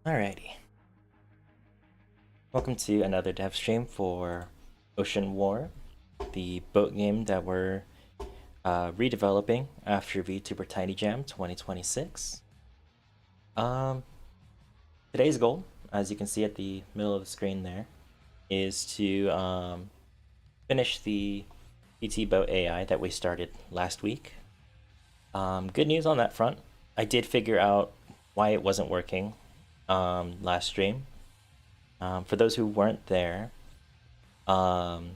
Alrighty. Welcome to another dev stream for Ocean War, the boat game that we're redeveloping after VTuber Tiny Jam 2026. Today's goal, as you can see at the middle of the screen there, is to finish the PT boat AI that we started last week. Good news on that front. I did figure out why it wasn't working last stream. For those who weren't there, hold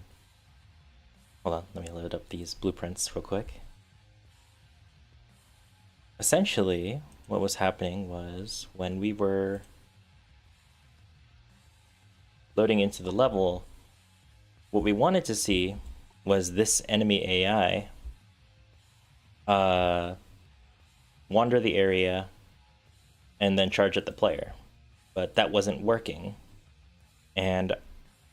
on, let me load up these blueprints real quick. Essentially, what was happening was when we were loading into the level, what we wanted to see was this enemy AI wander the area and then charge at the player. But that wasn't working. And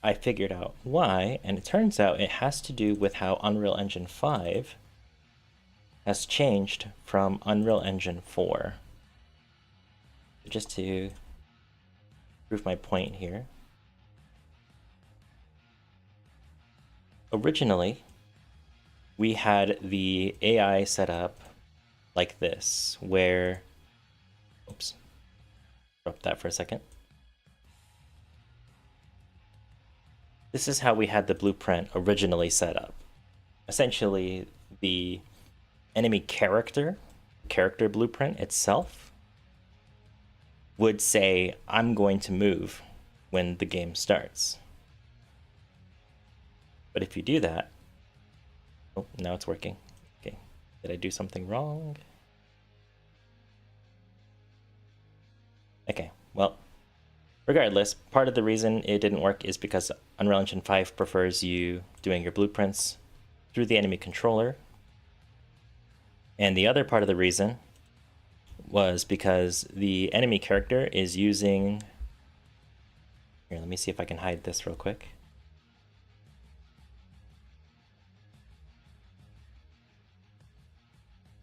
I figured out why, and it turns out it has to do with how Unreal Engine 5 has changed from Unreal Engine 4. Just to prove my point here. Originally, we had the AI set up like this, where, oops, drop that for a second. This is how we had the blueprint originally set up. Essentially, the enemy character blueprint itself would say, I'm going to move when the game starts. But if you do that, oh, now it's working. Okay, did I do something wrong? Okay, well, regardless, part of the reason it didn't work is because Unreal Engine 5 prefers you doing your blueprints through the enemy controller. And the other part of the reason was because the enemy character is using... Here, let me see if I can hide this real quick.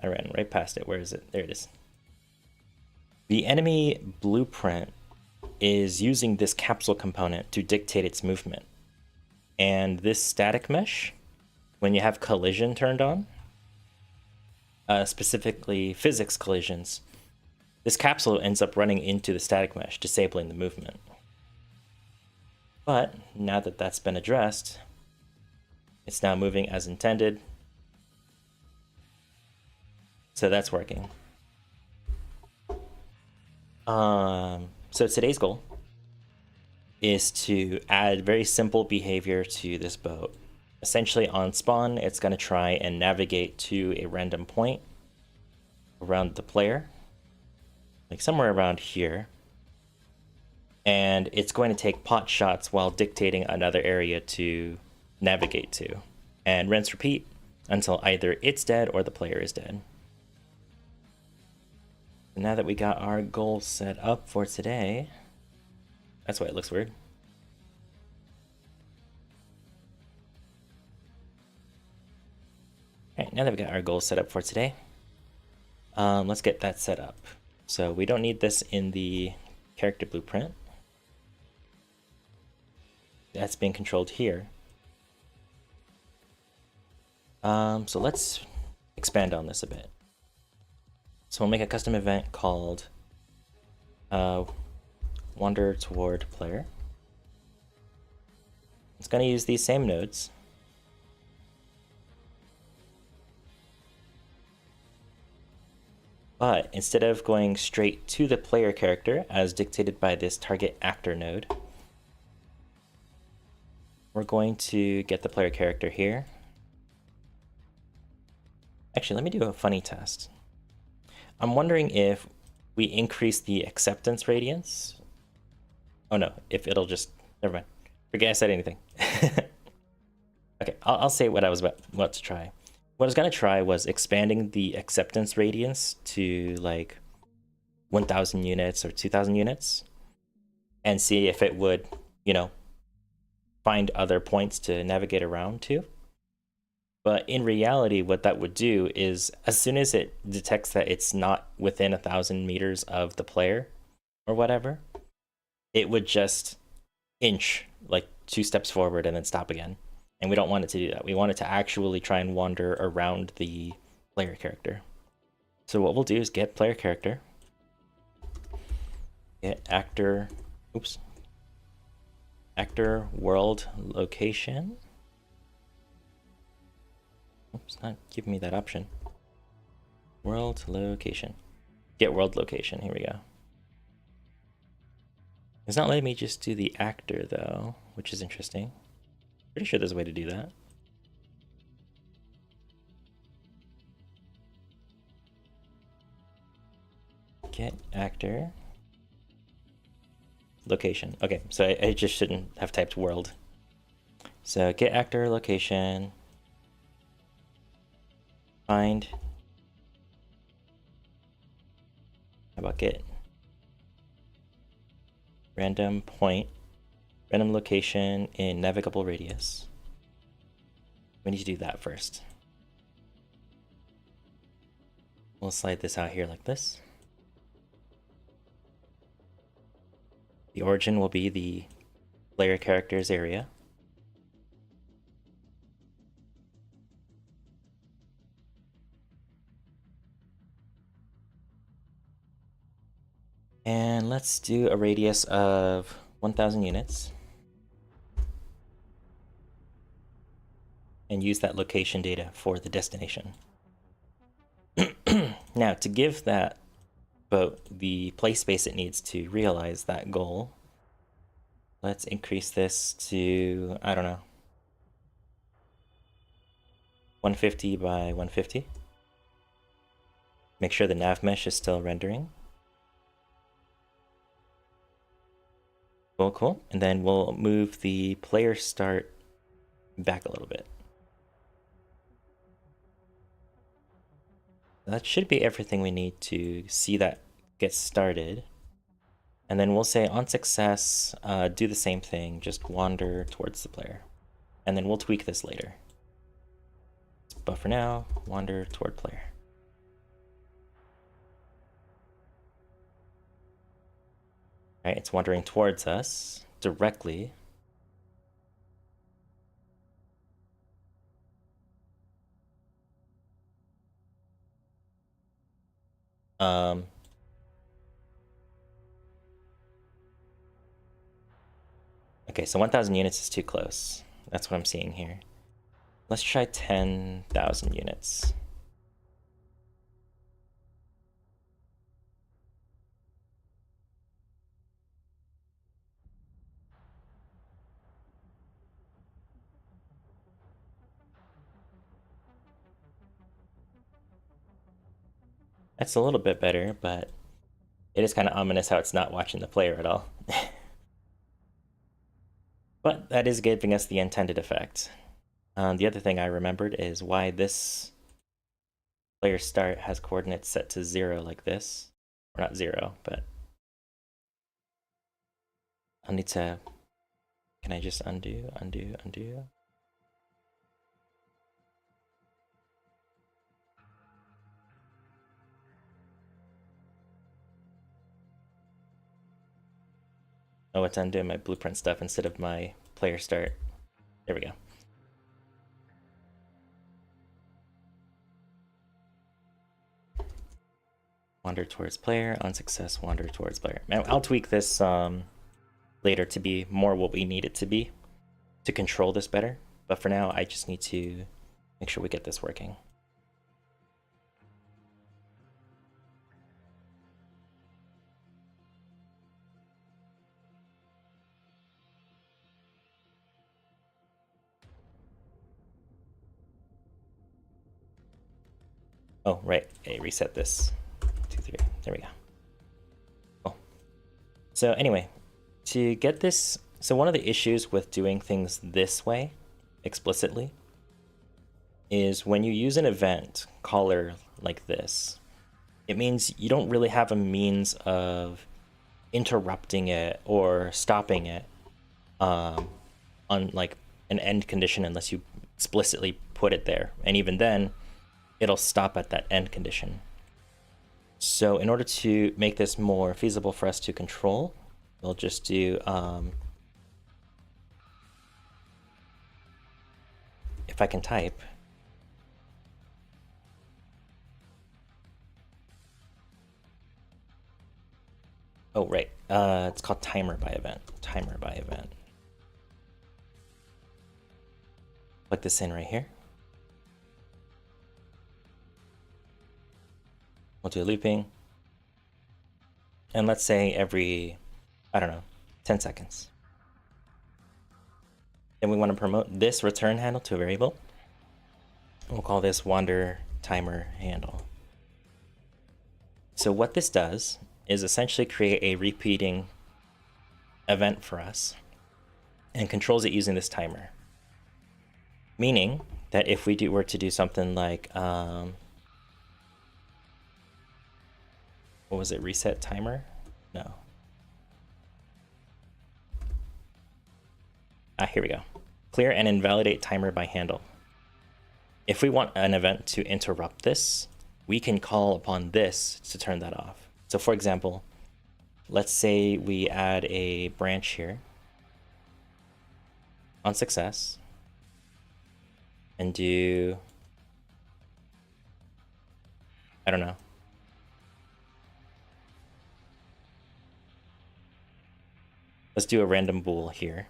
I ran right past it. Where is it? There it is. The enemy blueprint is using this capsule component to dictate its movement. And this static mesh, when you have collision turned on, specifically physics collisions, this capsule ends up running into the static mesh, disabling the movement. But now that that's been addressed, it's now moving as intended. So that's working. So today's goal is to add very simple behavior to this boat. Essentially on spawn, it's going to try and navigate to a random point around the player, like somewhere around here. And it's going to take pot shots while dictating another area to navigate to. And rinse repeat until either it's dead or the player is dead. Now that we got our goal set up for today, that's why it looks weird. Alright, now that we got our goal set up for today, let's get that set up. So we don't need this in the character blueprint. That's being controlled here. So let's expand on this a bit. So we'll make a custom event called wander toward player. It's going to use these same nodes. But instead of going straight to the player character as dictated by this target actor node, we're going to get the player character here. Actually, let me do a funny test. I'm wondering if we increase the acceptance radius. Oh no, if it'll just, never mind. Forget I said anything. Okay, I'll say what I was about to try. What I was gonna try was expanding the acceptance radius to like 1,000 units or 2,000 units and see if it would, you know, find other points to navigate around to. But in reality, what that would do is as soon as it detects that it's not within 1,000 meters of the player or whatever, it would just inch like 2 steps forward and then stop again. And we don't want it to do that. We want it to actually try and wander around the player character. So what we'll do is get player character, get actor, actor world location. Oops, not giving me that option. World location. Get world location. Here we go. It's not letting me just do the actor though, which is interesting. Pretty sure there's a way to do that. Get actor location. Okay, so I just shouldn't have typed world. So get actor location. Find. How about get random point, random location in navigable radius. We need to do that first. We'll slide this out here like this. The origin will be the player character's area. And let's do a radius of 1,000 units. And use that location data for the destination. Now, to give that boat the play space it needs to realize that goal, let's increase this to, I don't know, 150 by 150. Make sure the nav mesh is still rendering. Cool. And then we'll move the player start back a little bit. That should be everything we need to see that get started. And then we'll say on success, do the same thing, just wander towards the player. And then we'll tweak this later. But for now, wander toward player. All right, it's wandering towards us directly. Okay, so 1,000 units is too close. That's what I'm seeing here. Let's try 10,000 units. That's a little bit better, but it is kind of ominous how it's not watching the player at all. But that is giving us the intended effect. The other thing I remembered is why this player start has coordinates set to 0 like this. Or not 0, but I'll need to, can I just undo? Oh, it's undoing my blueprint stuff instead of my player start. There we go. Wander towards player, on success, wander towards player. Now, I'll tweak this later to be more what we need it to be to control this better. But for now, I just need to make sure we get this working. Oh, right. Okay, reset this. 2, 3. There we go. Cool. So anyway, to get this, so one of the issues with doing things this way explicitly is when you use an event caller like this, it means you don't really have a means of interrupting it or stopping it on like an end condition unless you explicitly put it there. And even then, it'll stop at that end condition. So in order to make this more feasible for us to control, we'll just do, if I can type. Oh, right. It's called timer by event. Timer by event. Plug this in right here. We'll do looping. And let's say every, I don't know, 10 seconds. Then we want to promote this return handle to a variable. We'll call this wander timer handle. So what this does is essentially create a repeating event for us and controls it using this timer. Meaning that if we were to do something like, what was it, reset timer? No. Here we go. Clear and invalidate timer by handle. If we want an event to interrupt this, we can call upon this to turn that off. So for example, let's say we add a branch here on success and do, I don't know. Let's do a random bool here.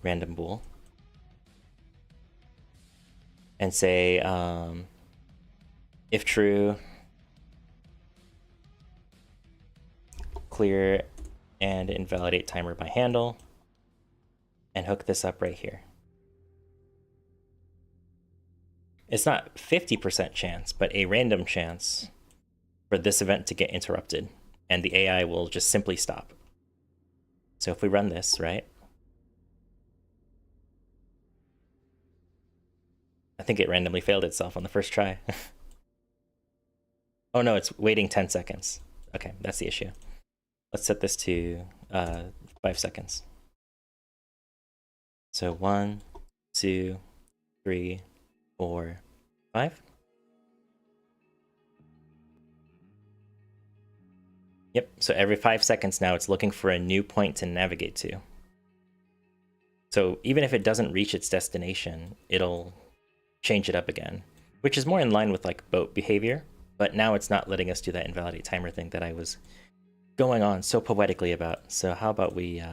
Random bool. And say, if true, clear and invalidate timer by handle, and hook this up right here. It's not 50% chance, but a random chance for this event to get interrupted, and the AI will just simply stop. So if we run this, right? I think it randomly failed itself on the first try. Oh no, it's waiting 10 seconds. Okay, that's the issue. Let's set this to 5 seconds. So 1, 2, 3, 4, 5. Yep, so every 5 seconds now it's looking for a new point to navigate to. So even if it doesn't reach its destination, it'll change it up again, which is more in line with like boat behavior, but now it's not letting us do that invalidate timer thing that I was going on so poetically about. So how about we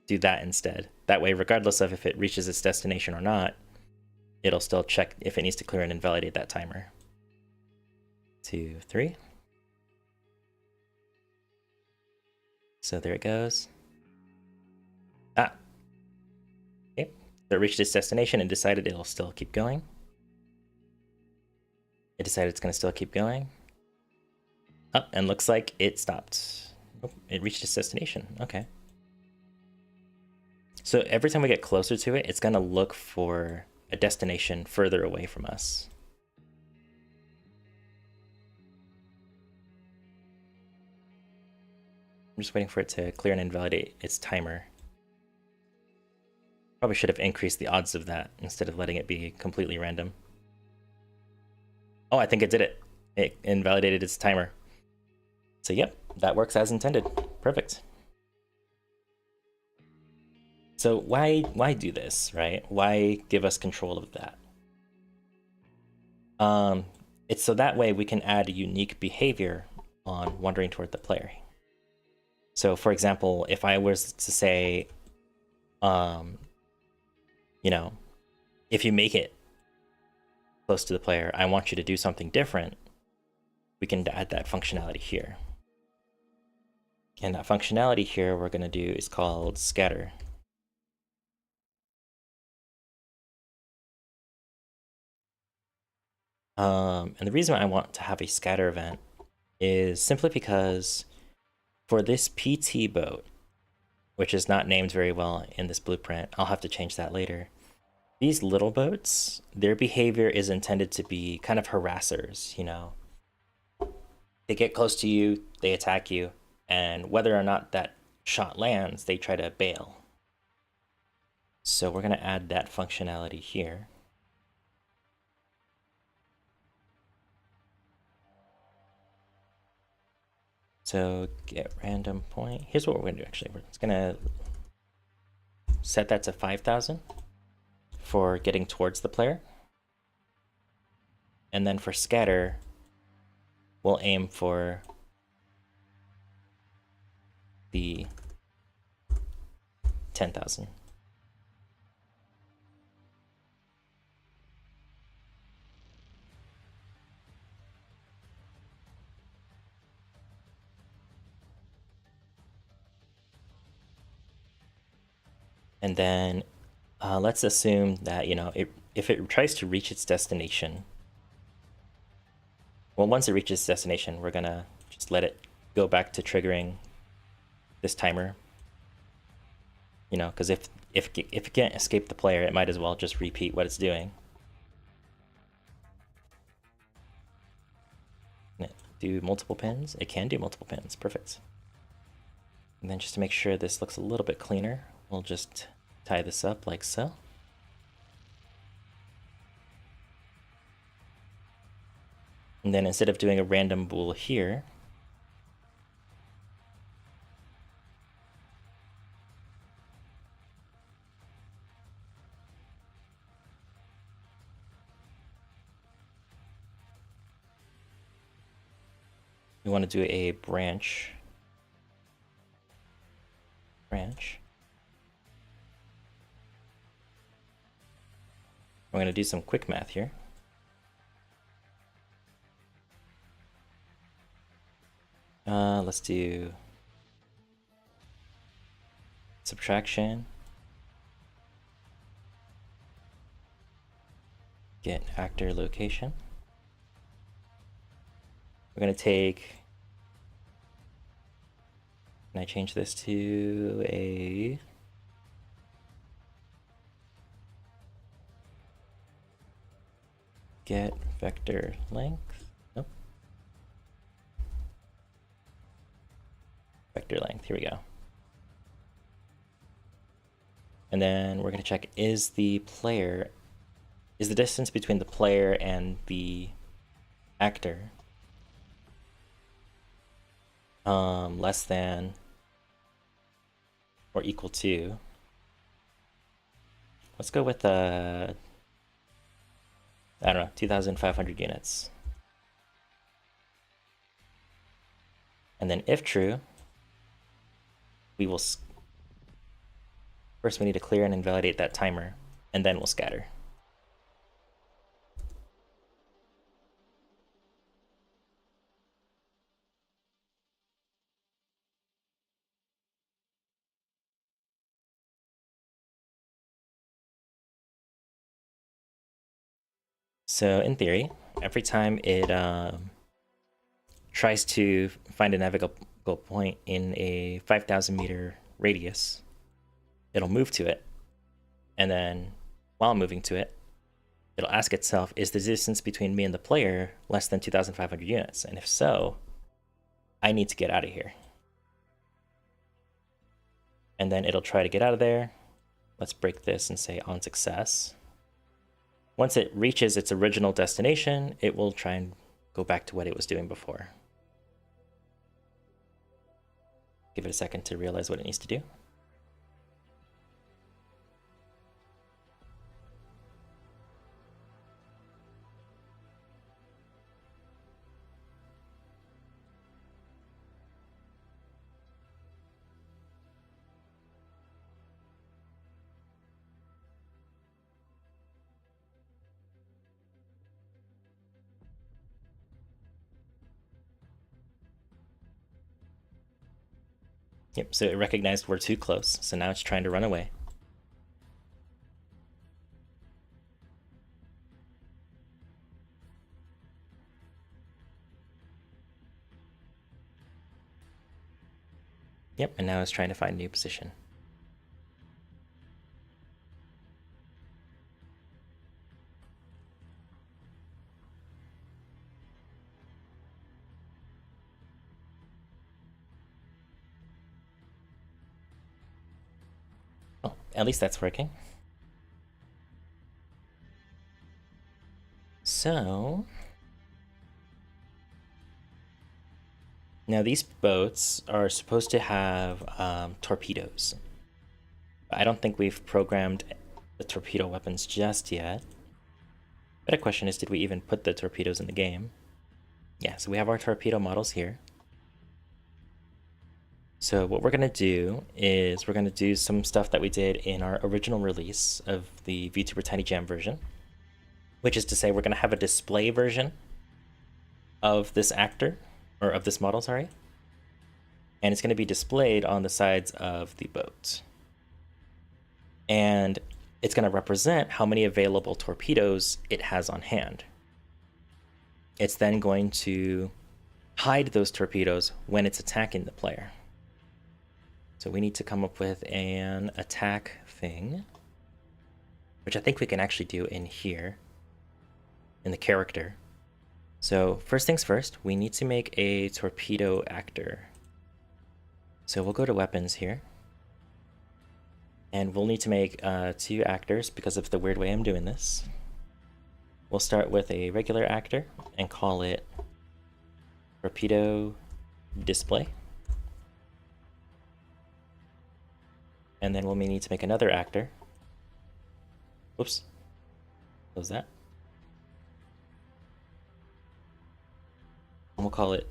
do that instead? That way, regardless of if it reaches its destination or not, it'll still check if it needs to clear and invalidate that timer. 2, 3. So there it goes. Ah. Okay. So it reached its destination and decided it'll still keep going. It decided it's going to still keep going. Oh, and looks like it stopped. Oh, it reached its destination. Okay. So every time we get closer to it, it's going to look for a destination further away from us. I'm just waiting for it to clear and invalidate its timer. Probably should have increased the odds of that instead of letting it be completely random. Oh, I think it did it. It invalidated its timer. So yep, that works as intended. Perfect. So why do this, right? Why give us control of that? It's so that way we can add a unique behavior on wandering toward the player. So for example, if I was to say, you know, if you make it close to the player, I want you to do something different, we can add that functionality here. And that functionality here we're going to do is called scatter. And the reason I want to have a scatter event is simply because for this PT boat, which is not named very well in this blueprint, I'll have to change that later. These little boats, their behavior is intended to be kind of harassers, you know. They get close to you, they attack you, and whether or not that shot lands, they try to bail. So we're going to add that functionality here. So get random point. Here's what we're gonna do actually. We're just gonna set that to 5,000 for getting towards the player. And then for scatter, we'll aim for the 10,000. And then let's assume that, you know, if it tries to reach its destination, well, once it reaches its destination, we're gonna just let it go back to triggering this timer. You know, because if it can't escape the player, it might as well just repeat what it's doing. Can it do multiple pins? It can do multiple pins. Perfect. And then just to make sure this looks a little bit cleaner, we'll just tie this up like so. And then instead of doing a random bool here, we want to do a branch. We're going to do some quick math here. Let's do subtraction. Get actor location. We're going to take, can I change this to a get vector length? Nope. Vector length, here we go. And then we're going to check, is the distance between the player and the actor less than or equal to, let's go with I don't know, 2,500 units. And then if true, we will first we need to clear and invalidate that timer, and then we'll scatter. So in theory, every time it tries to find a navigable point in a 5,000 meter radius, it'll move to it. And then while moving to it, it'll ask itself, is the distance between me and the player less than 2,500 units? And if so, I need to get out of here. And then it'll try to get out of there. Let's break this and say on success. Once it reaches its original destination, it will try and go back to what it was doing before. Give it a second to realize what it needs to do. Yep, so it recognized we're too close, so now it's trying to run away. Yep, and now it's trying to find a new position. Oh, at least that's working. So Now these boats are supposed to have torpedoes. I don't think we've programmed the torpedo weapons just yet. But a question is, did we even put the torpedoes in the game? Yeah, so we have our torpedo models here. So what we're going to do is we're going to do some stuff that we did in our original release of the VTuber Tiny Jam version, which is to say we're going to have a display version of this actor, or of this model, sorry, and it's going to be displayed on the sides of the boat. And it's going to represent how many available torpedoes it has on hand. It's then going to hide those torpedoes when it's attacking the player. So we need to come up with an attack thing, which I think we can actually do in here, in the character. So first things first, we need to make a torpedo actor. So we'll go to weapons here. And we'll need to make 2 actors because of the weird way I'm doing this. We'll start with a regular actor and call it torpedo display. And then we'll need to make another actor. Whoops. Close that. And we'll call it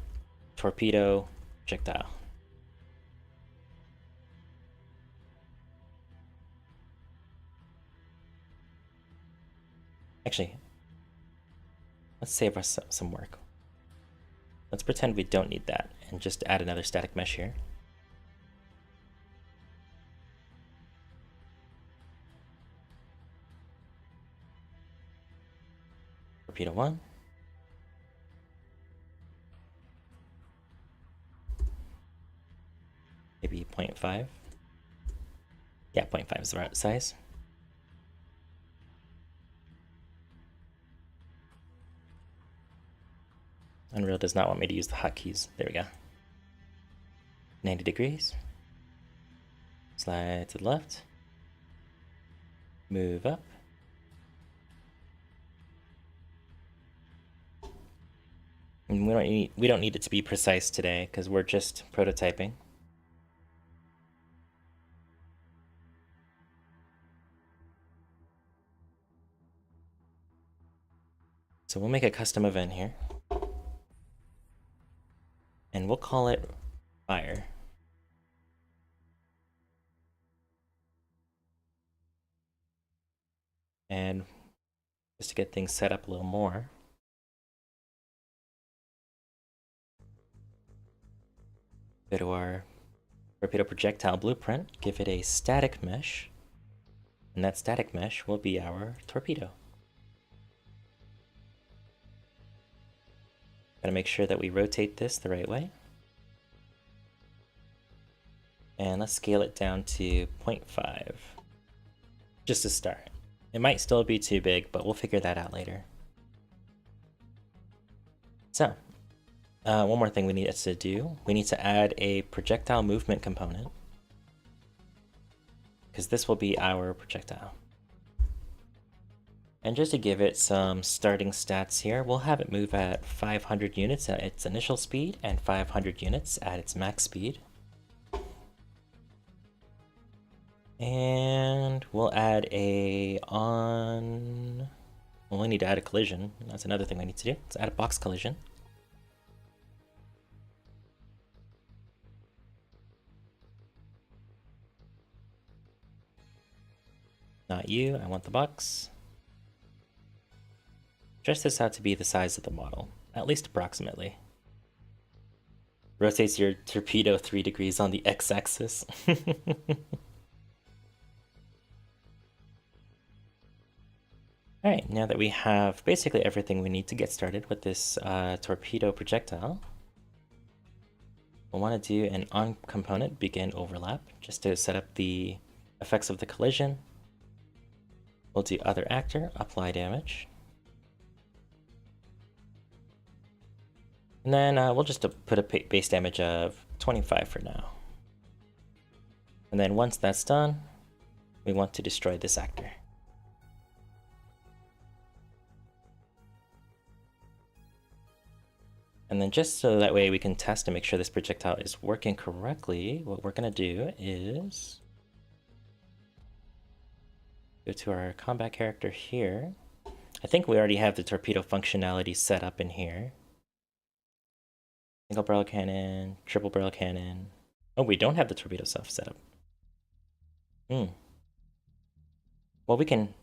torpedo projectile. Actually, let's save us some work. Let's pretend we don't need that and just add another static mesh here. Torpedo 1. Maybe 0.5. Yeah, 0.5 is the right size. Unreal does not want me to use the hotkeys. There we go. 90 degrees. Slide to the left. Move up. And we don't need it to be precise today because we're just prototyping. So we'll make a custom event here. And we'll call it fire. And just to get things set up a little more, go to our torpedo projectile blueprint, give it a static mesh, and that static mesh will be our torpedo. Gotta make sure that we rotate this the right way. And let's scale it down to 0.5, just to start. It might still be too big, but we'll figure that out later. So, one more thing we need to do. We need to add a projectile movement component, because this will be our projectile. And just to give it some starting stats here, we'll have it move at 500 units at its initial speed and 500 units at its max speed. And we'll add a we need to add a collision. That's another thing we need to do. Let's add a box collision. Not you, I want the box. Stretch this out to be the size of the model, at least approximately. Rotates your torpedo 3 degrees on the x-axis. Alright, now that we have basically everything we need to get started with this torpedo projectile, we'll want to do an on component begin overlap just to set up the effects of the collision. We'll do other actor, apply damage. And then we'll just put a base damage of 25 for now. And then once that's done, we want to destroy this actor. And then just so that way we can test and make sure this projectile is working correctly, what we're gonna do is go to our combat character here. I think we already have the torpedo functionality set up in here. Single barrel cannon, triple barrel cannon. Oh, we don't have the torpedo stuff set up. Well, we can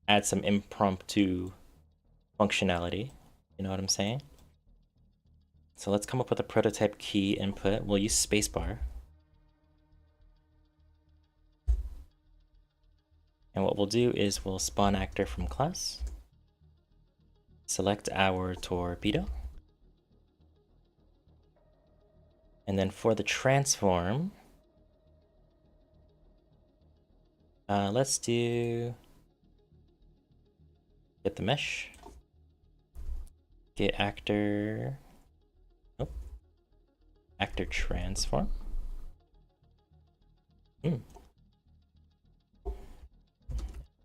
add some impromptu functionality. You know what I'm saying? So let's come up with a prototype key input. We'll use spacebar. And what we'll do is we'll spawn actor from class. Select our torpedo. And then for the transform, let's do get the mesh, get actor, actor transform.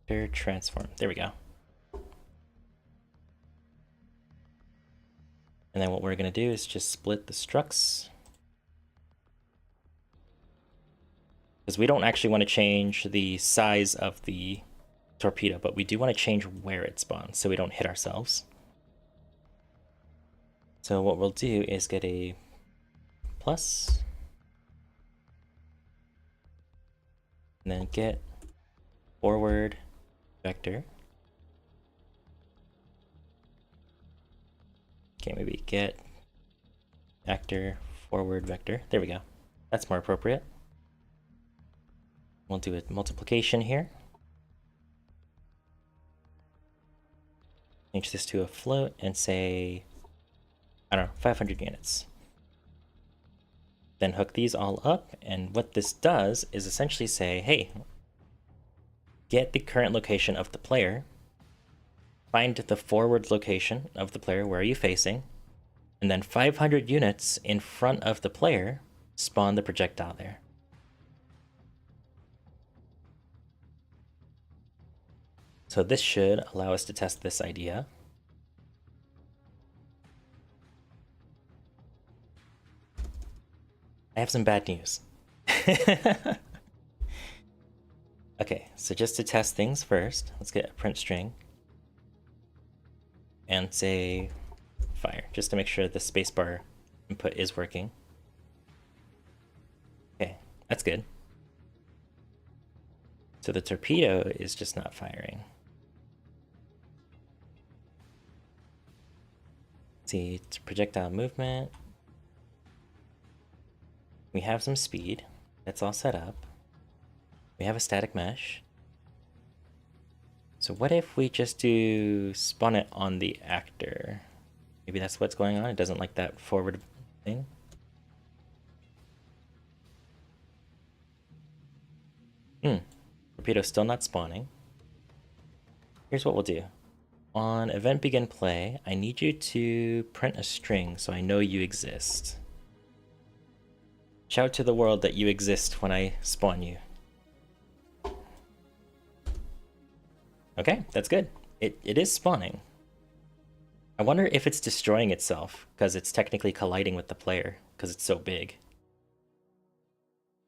Actor transform. There we go. And then what we're gonna do is just split the structs, because we don't actually want to change the size of the torpedo, but we do want to change where it spawns so we don't hit ourselves. So what we'll do is get a plus, and then get forward vector. Okay, maybe get actor forward vector. There we go. That's more appropriate. We'll do a multiplication here. Change this to a float and say, I don't know, 500 units. Then hook these all up, and what this does is essentially say, hey, get the current location of the player, find the forward location of the player, where are you facing, and then 500 units in front of the player, spawn the projectile there. So this should allow us to test this idea. I have some bad news. Okay, so just to test things first, let's get a print string and say fire, just to make sure the spacebar input is working. Okay, that's good. So the torpedo is just not firing. Let's see, it's projectile movement. We have some speed. That's all set up. We have a static mesh. So what if we just do spawn it on the actor? Maybe that's what's going on. It doesn't like that forward thing. Torpedo's still not spawning. Here's what we'll do. On event begin play, I need you to print a string so I know you exist. Shout to the world that you exist when I spawn you. Okay, that's good. It is spawning. I wonder if it's destroying itself because it's technically colliding with the player because it's so big.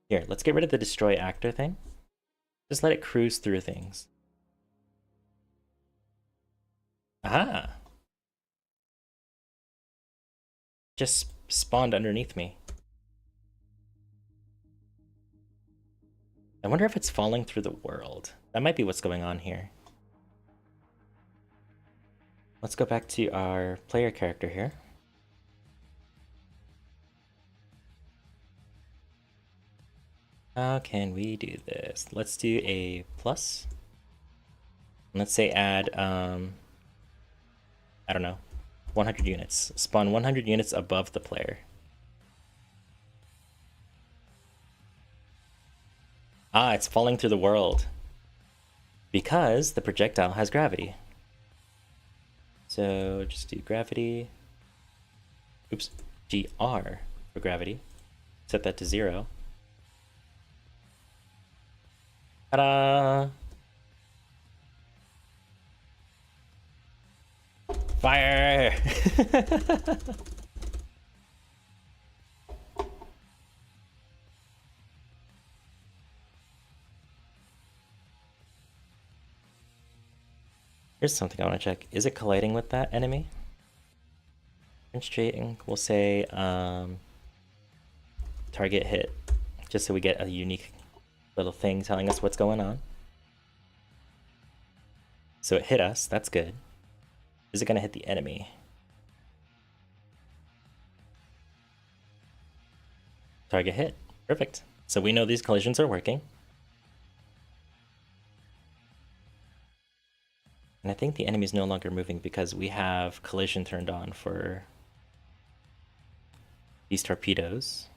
Here, let's get rid of the destroy actor thing. Just let it cruise through things. Aha! Just spawned underneath me. I wonder if it's falling through the world. That might be what's going on here. Let's go back to our player character here. How can we do this? Let's do a plus. Let's say add, I don't know, 100 units. Spawn 100 units above the player. Ah, it's falling through the world. Because the projectile has gravity. So just do gravity. Oops, GR for gravity. Set that to 0. Ta-da! Fire! Here's something I want to check. Is it colliding with that enemy? Demonstrating, we'll say target hit, just so we get a unique little thing telling us what's going on. So it hit us, that's good. Is it going to hit the enemy? Target hit, perfect. So we know these collisions are working. And I think the enemy's no longer moving because we have collision turned on for these torpedoes.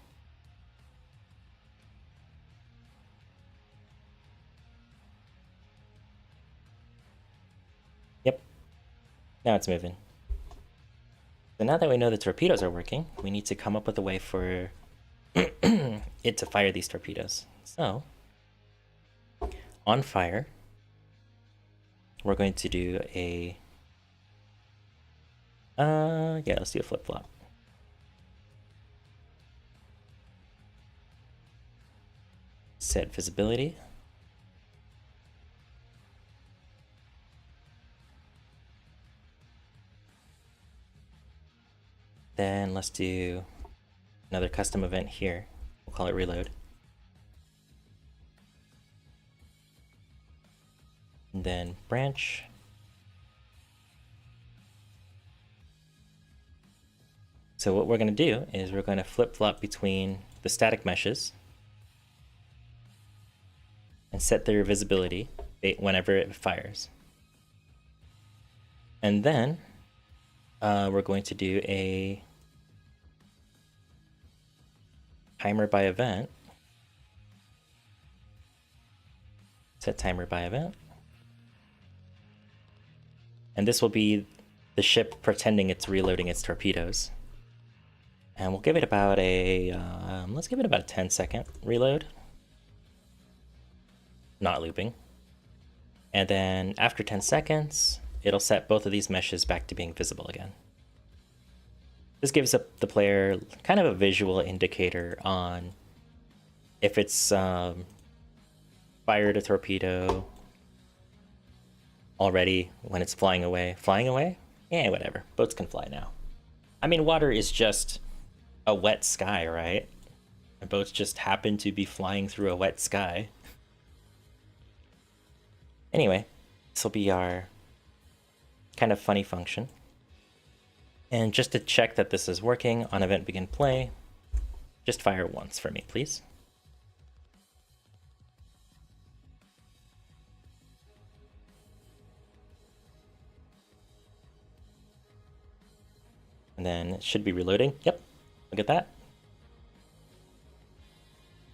Yep, now it's moving. So now that we know the torpedoes are working, we need to come up with a way for it to fire these torpedoes. So, on fire, we're going to do a, yeah, let's do a flip-flop. Set visibility. Then let's do another custom event here. We'll call it reload. And then branch. So what we're going to do is we're going to flip-flop between the static meshes and set their visibility whenever it fires. And then we're going to do a timer by event. Set timer by event. And this will be the ship pretending it's reloading its torpedoes. And we'll give it about a, let's give it about a 10-second reload. Not looping. And then after 10 seconds, it'll set both of these meshes back to being visible again. This gives the player kind of a visual indicator on if it's fired a torpedo already when it's flying away. Flying away? Yeah, whatever. Boats can fly now. I mean, water is just a wet sky, right? And boats just happen to be flying through a wet sky. Anyway, this will be our kind of funny function. And just to check that this is working, on event begin play, just fire once for me, please. And then it should be reloading. Yep, look at that.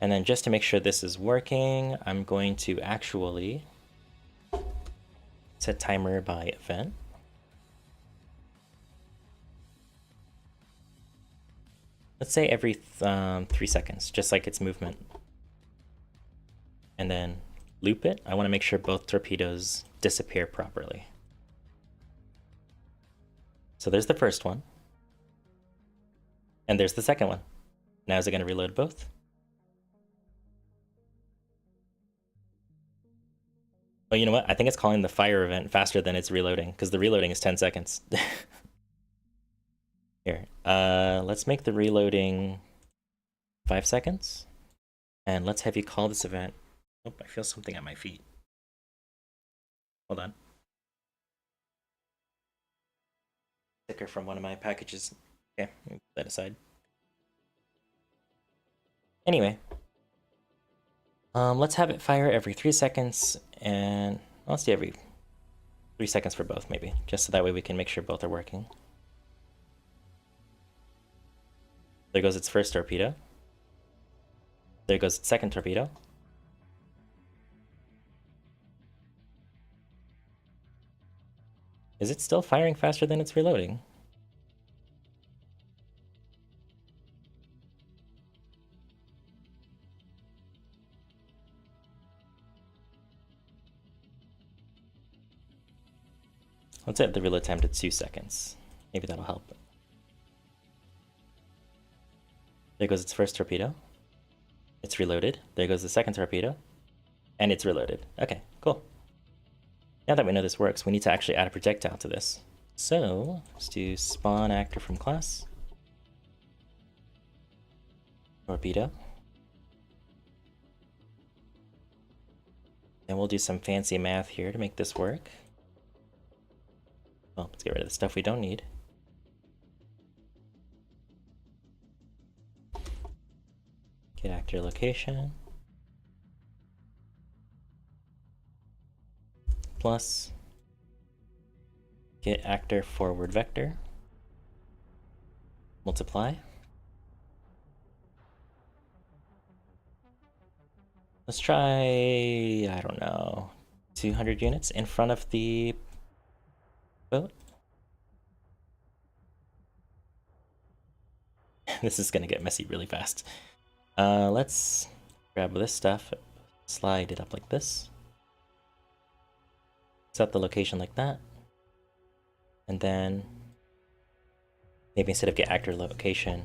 And then just to make sure this is working, I'm going to actually set timer by event. Let's say every 3 seconds, just like its movement. And then loop it. I want to make sure both torpedoes disappear properly. So there's the first one. And there's the second one. Now is it going to reload both? Oh, you know what? I think it's calling the fire event faster than it's reloading, because the reloading is 10 seconds. Here, let's make the reloading 5 seconds. And let's have you call this event. Oh, I feel something at my feet. Hold on. Sticker from one of my packages. Okay, let me put that aside. Anyway, let's have it fire every 3 seconds, and let's do every 3 seconds for both, maybe, just so that way we can make sure both are working. There goes its first torpedo. There goes its second torpedo. Is it still firing faster than it's reloading? Let's set the reload time to 2 seconds. Maybe that'll help. There goes its first torpedo. It's reloaded. There goes the second torpedo. And it's reloaded. Okay, cool. Now that we know this works, we need to actually add a projectile to this. So let's do spawn actor from class. Torpedo. Then we'll do some fancy math here to make this work. Well, let's get rid of the stuff we don't need. Get actor location. Plus get actor forward vector. Multiply. Let's try, I don't know, 200 units in front of the boat. This is gonna get messy really fast. Let's grab this stuff, slide it up like this. Set the location like that. And then maybe instead of get actor location,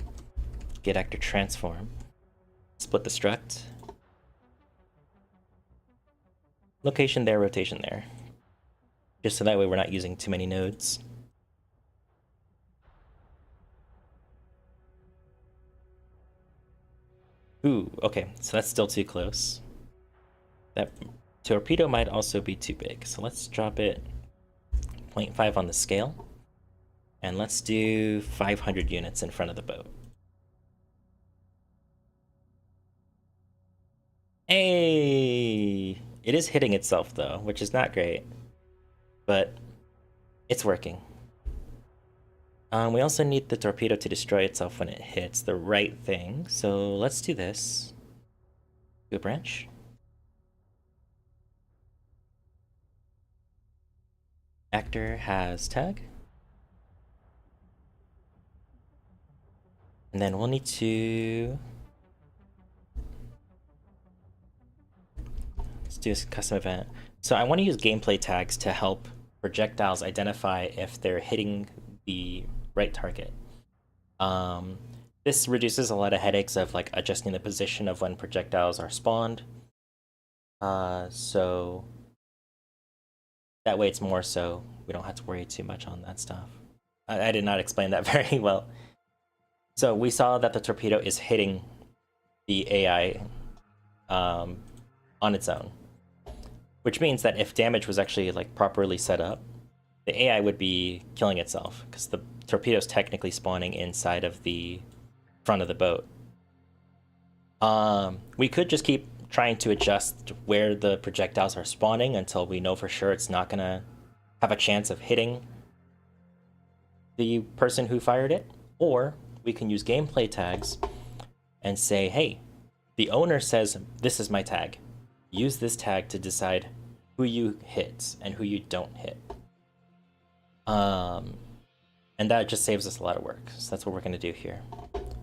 get actor transform. Split the struct. Location there, rotation there. Just so that way we're not using too many nodes. Ooh, okay, so that's still too close. That torpedo might also be too big, so let's drop it 0.5 on the scale. And let's do 500 units in front of the boat. Hey! It is hitting itself though, which is not great, but it's working. We also need the torpedo to destroy itself when it hits the right thing, so let's do this. Do a branch. Actor has tag. And then we'll need to do a custom event. So I want to use gameplay tags to help projectiles identify if they're hitting the right target. This reduces a lot of headaches of like adjusting the position of when projectiles are spawned. So that way it's more so we don't have to worry too much on that stuff. I did not explain that very well. So we saw that the torpedo is hitting the AI on its own, which means that if damage was actually like properly set up, the AI would be killing itself because the torpedo is technically spawning inside of the front of the boat. We could just keep trying to adjust where the projectiles are spawning until we know for sure it's not gonna have a chance of hitting the person who fired it, or we can use gameplay tags and say, hey, the owner says this is my tag. Use this tag to decide who you hit and who you don't hit. And that just saves us a lot of work. So that's what we're gonna do here.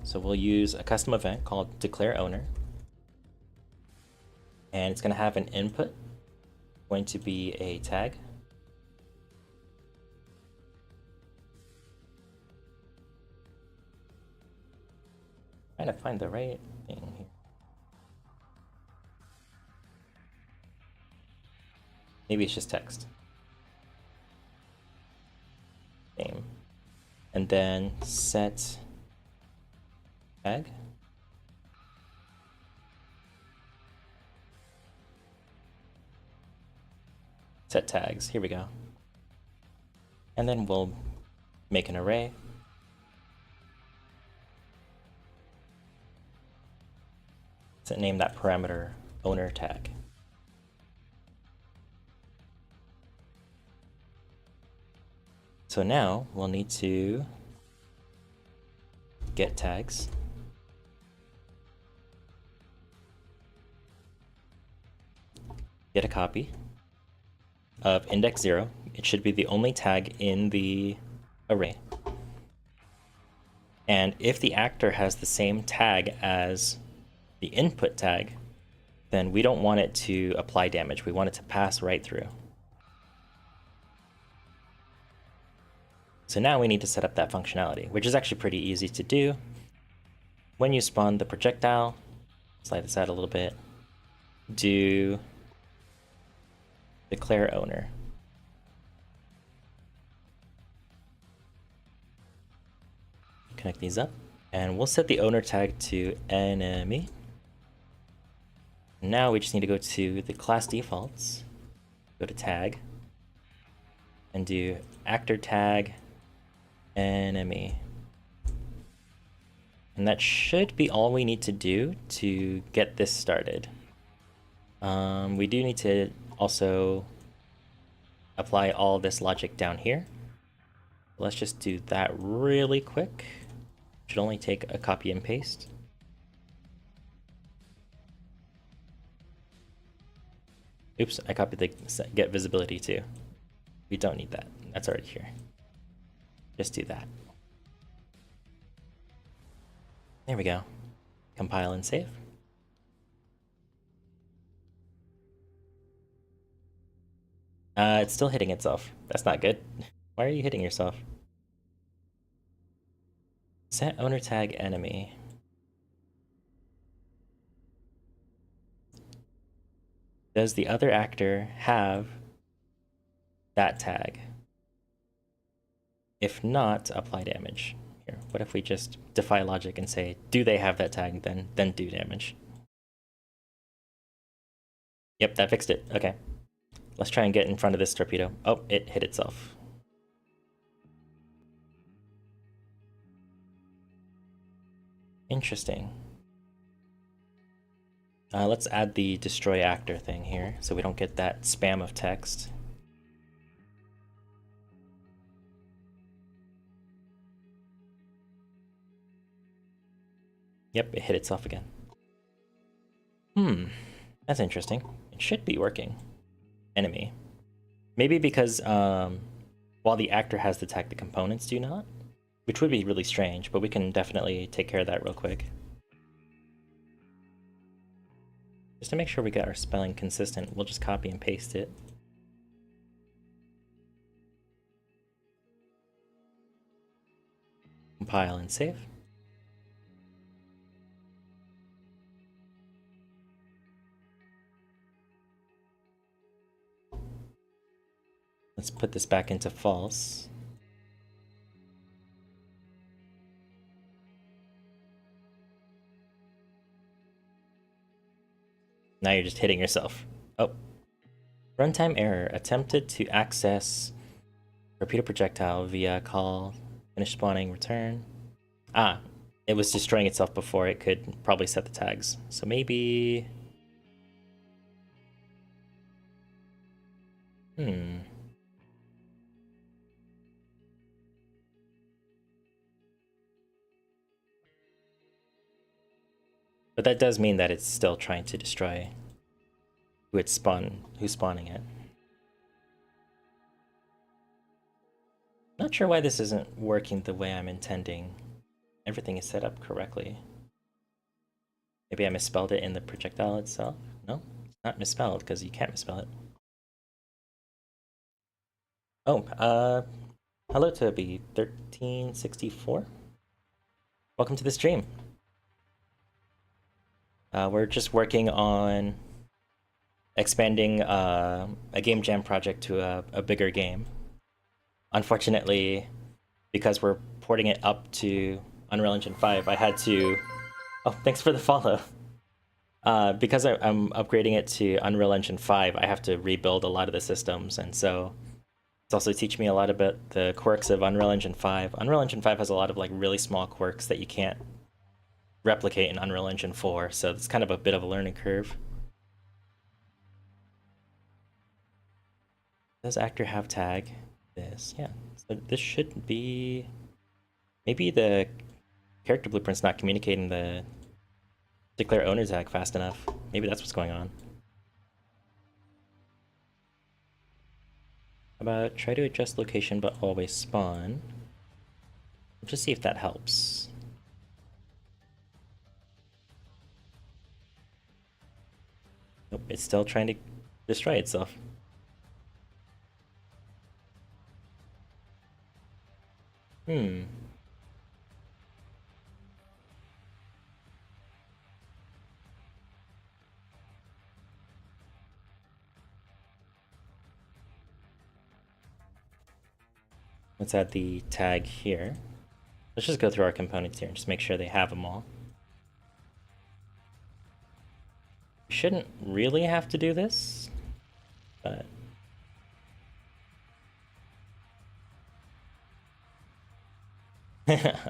So we'll use a custom event called declare owner. And it's gonna have an input, going to be a tag. Trying to find the right thing here. Maybe it's just text. Name. And then set tag. Set tags, here we go. And then we'll make an array. So name that parameter owner tag. So now we'll need to get tags. Get a copy of index 0. It should be the only tag in the array. And if the actor has the same tag as the input tag, then we don't want it to apply damage. We want it to pass right through. So now we need to set up that functionality, which is actually pretty easy to do. When you spawn the projectile, slide this out a little bit, do declare owner. connect these up, and we'll set the owner tag to enemy. Now we just need to go to the class defaults, go to tag, and do actor tag enemy. And that should be all we need to do to get this started. We do need to also apply all this logic down here. Let's just do that really quick. Should only take a copy and paste. Oops, I copied the get visibility too. We don't need that. That's already here. Just do that. There we go. Compile and save. It's still hitting itself. That's not good. Why are you hitting yourself? Set owner tag enemy. Does the other actor have that tag? If not, apply damage. Here, what if we just defy logic and say, do they have that tag, then do damage? Yep, that fixed it. Okay. Let's try and get in front of this torpedo. Oh, it hit itself. Interesting. Let's add the destroy actor thing here so we don't get that spam of text. Yep, it hit itself again. That's interesting. It should be working. Enemy. Maybe because while the actor has the tag, the components do not, which would be really strange, but we can definitely take care of that real quick. Just to make sure we got our spelling consistent, we'll just copy and paste it. Compile and save. Let's put this back into false. Now you're just hitting yourself. Oh. Runtime error. Attempted to access torpedo projectile via call, finish spawning, return. Ah, it was destroying itself before it could probably set the tags. So maybe... But that does mean that it's still trying to destroy who's spawning it. Not sure why this isn't working the way I'm intending. Everything is set up correctly. Maybe I misspelled it in the projectile itself? No, it's not misspelled because you can't misspell it. Oh, hello Toby 1364. Welcome to the stream. We're just working on expanding a game jam project to a bigger game. Unfortunately, because we're porting it up to Unreal Engine 5, I had to... Oh, thanks for the follow. Because I'm upgrading it to Unreal Engine 5, I have to rebuild a lot of the systems, and so it's also teaching me a lot about the quirks of Unreal Engine 5. Unreal Engine 5 has a lot of like really small quirks that you can't replicate in Unreal Engine 4, so it's kind of a bit of a learning curve. Does actor have tag? This, yeah. So this should be... Maybe the character blueprint's not communicating the declare owner tag fast enough. Maybe that's what's going on. How about try to adjust location but always spawn? Let's just see if that helps. Nope, it's still trying to destroy itself. Let's add the tag here. Let's just go through our components here and just make sure they have them all. We shouldn't really have to do this, but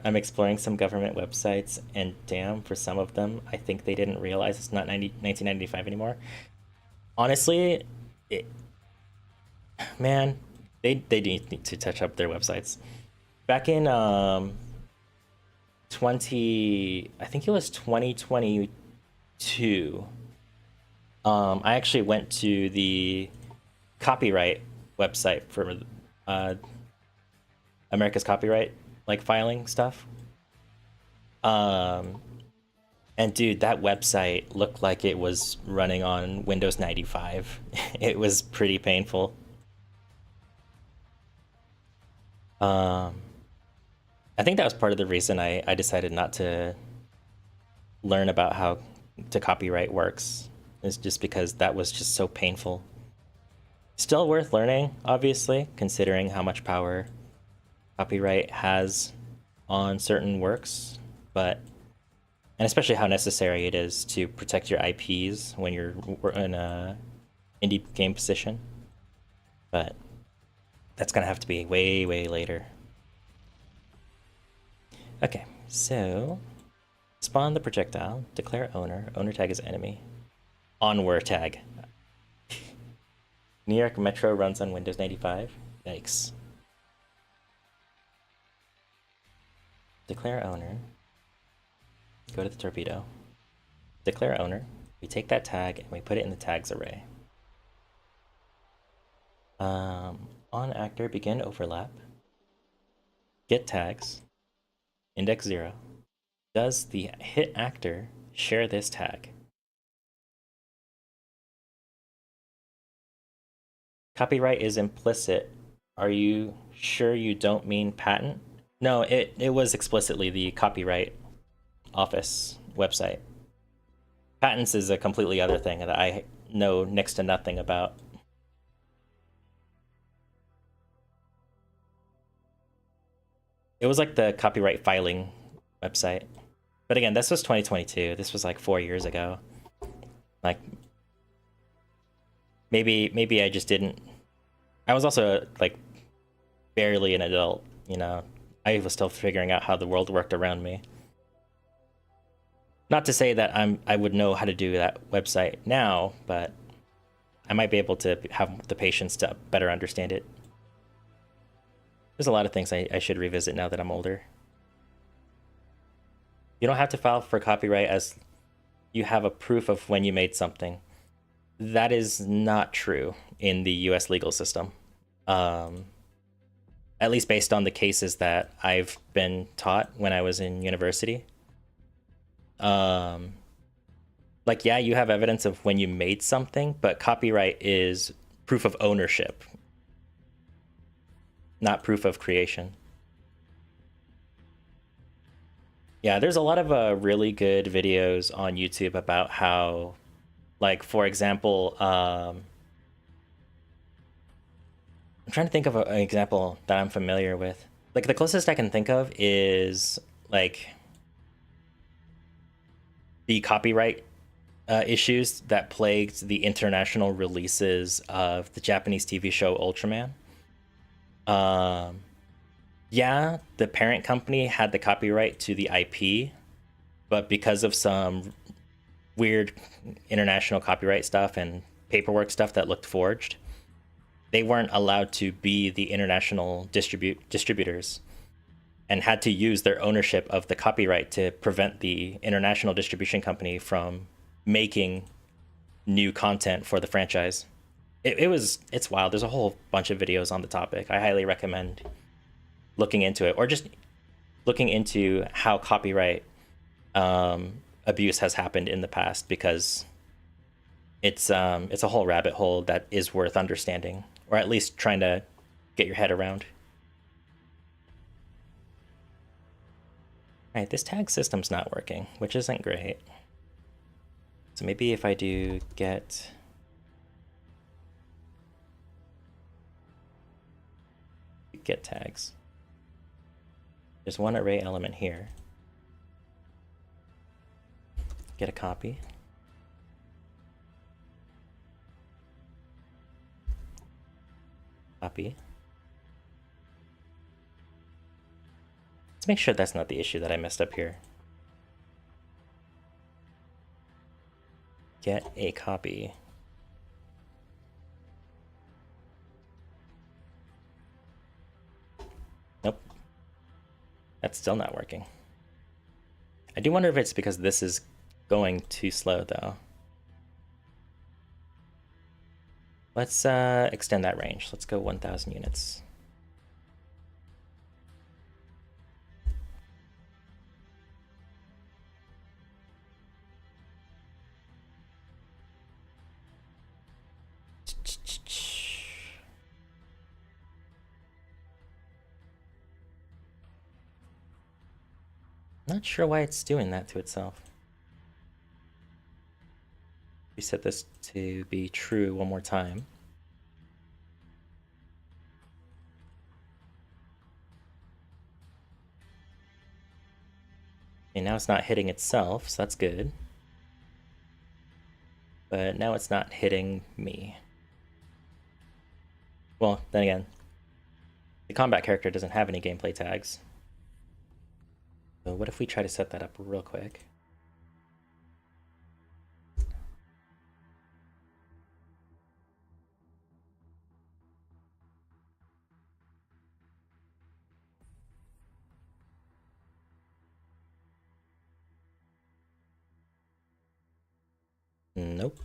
I'm exploring some government websites, and damn, for some of them, I think they didn't realize it's not 1995 anymore. Honestly, man, they need to touch up their websites. Back in I think it was 2022. I actually went to the copyright website for America's copyright like filing stuff. And dude, that website looked like it was running on Windows 95. It was pretty painful. I think that was part of the reason I decided not to learn about how to copyright works, is just because that was just so painful. Still worth learning, obviously, considering how much power copyright has on certain works, but and especially how necessary it is to protect your IPs when you're in a indie game position. But that's gonna have to be way, way later. Okay, so spawn the projectile, declare owner, owner tag is enemy, onward tag. New York Metro runs on Windows 95. Yikes. Declare owner. Go to the torpedo. Declare owner. We take that tag and we put it in the tags array. On actor, begin overlap. Get tags. Index 0. Does the hit actor share this tag? Copyright is implicit. Are you sure you don't mean patent? No, it was explicitly the Copyright Office website. Patents is a completely other thing that I know next to nothing about. It was like the copyright filing website. But again, this was 2022. This was like 4 years ago. Like, maybe I just didn't. I was also like barely an adult, you know. I was still figuring out how the world worked around me. Not to say that I would know how to do that website now, but I might be able to have the patience to better understand it. There's a lot of things I should revisit now that I'm older. You don't have to file for copyright as you have a proof of when you made something. That is not true in the US legal system. At least based on the cases that I've been taught when I was in university. Like, yeah, you have evidence of when you made something, but copyright is proof of ownership, not proof of creation. Yeah, there's a lot of really good videos on YouTube about how, like, for example, I'm trying to think of an example that I'm familiar with. Like, the closest I can think of is, like, the copyright issues that plagued the international releases of the Japanese TV show Ultraman. Yeah, the parent company had the copyright to the IP, but because of some weird international copyright stuff and paperwork stuff that looked forged, they weren't allowed to be the international distributors and had to use their ownership of the copyright to prevent the international distribution company from making new content for the franchise. It's wild. There's a whole bunch of videos on the topic. I highly recommend looking into it, or just looking into how copyright abuse has happened in the past, because it's a whole rabbit hole that is worth understanding, or at least trying to get your head around. All right, this tag system's not working, which isn't great. So maybe if I do get tags. There's one array element here. Get a copy. Copy. Let's make sure that's not the issue that I messed up here. Get a copy. Nope. That's still not working. I do wonder if it's because this is going too slow, though. Let's extend that range. Let's go 1,000 units. Not sure why it's doing that to itself. Reset this to be true one more time. Okay, now it's not hitting itself, so that's good. But now it's not hitting me. Well, then again, the combat character doesn't have any gameplay tags. So what if we try to set that up real quick? Nope.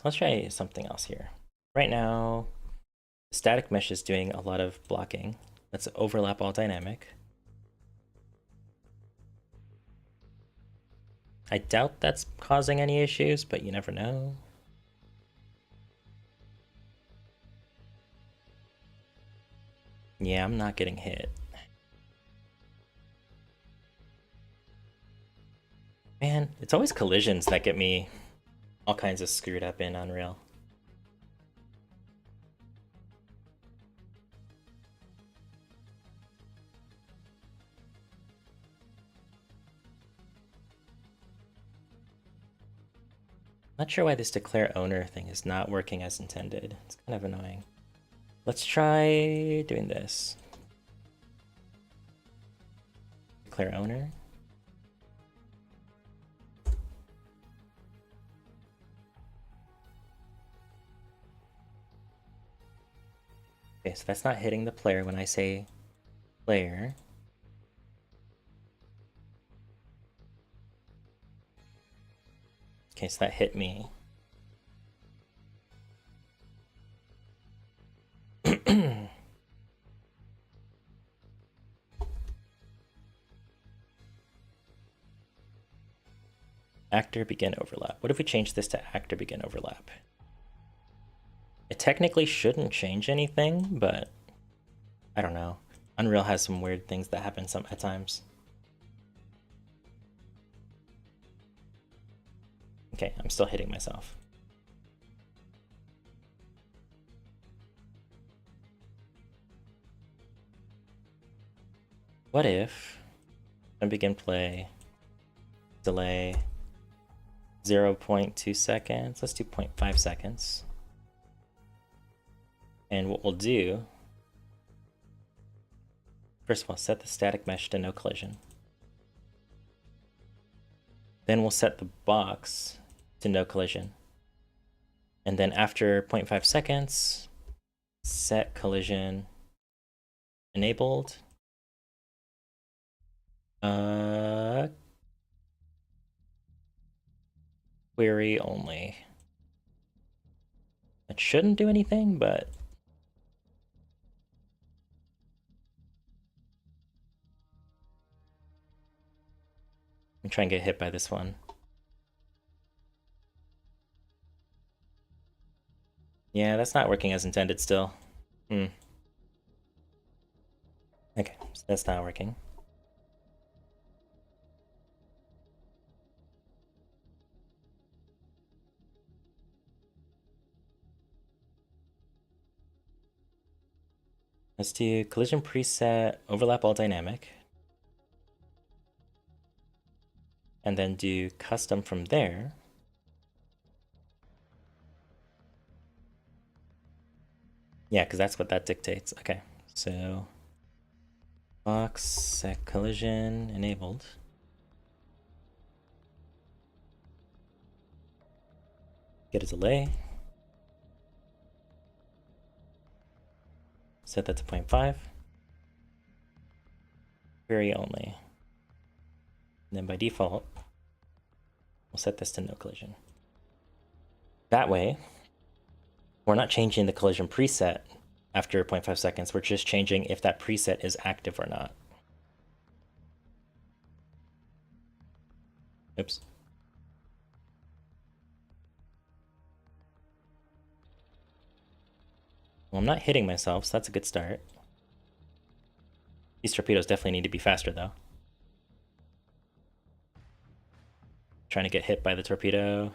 Let's try something else here. Right now, the static mesh is doing a lot of blocking. Let's overlap all dynamic. I doubt that's causing any issues, but you never know. Yeah, I'm not getting hit. Man, it's always collisions that get me all kinds of screwed up in Unreal. Not sure why this declare owner thing is not working as intended. It's kind of annoying. Let's try doing this. Declare owner. Okay, so that's not hitting the player when I say player. Okay, so that hit me. Actor begin overlap. What if we change this to actor begin overlap? It technically shouldn't change anything, but I don't know. Unreal has some weird things that happen at times. Okay, I'm still hitting myself. What if I begin play, delay 0.2 seconds? Let's do 0.5 seconds. And what we'll do, first of all, set the static mesh to no collision. Then we'll set the box to no collision. And then after 0.5 seconds, set collision enabled. Query only. It shouldn't do anything, but I'm trying to get hit by this one. Yeah, that's not working as intended still. Okay, so that's not working. Let's do collision preset, overlap all dynamic. And then do custom from there. Yeah, because that's what that dictates. Okay, so box set collision enabled. Get a delay. Set that to 0.5. Query only. And then by default, we'll set this to no collision. That way, we're not changing the collision preset after 0.5 seconds. We're just changing if that preset is active or not. Oops. Well, I'm not hitting myself, so that's a good start. These torpedoes definitely need to be faster, though. Trying to get hit by the torpedo.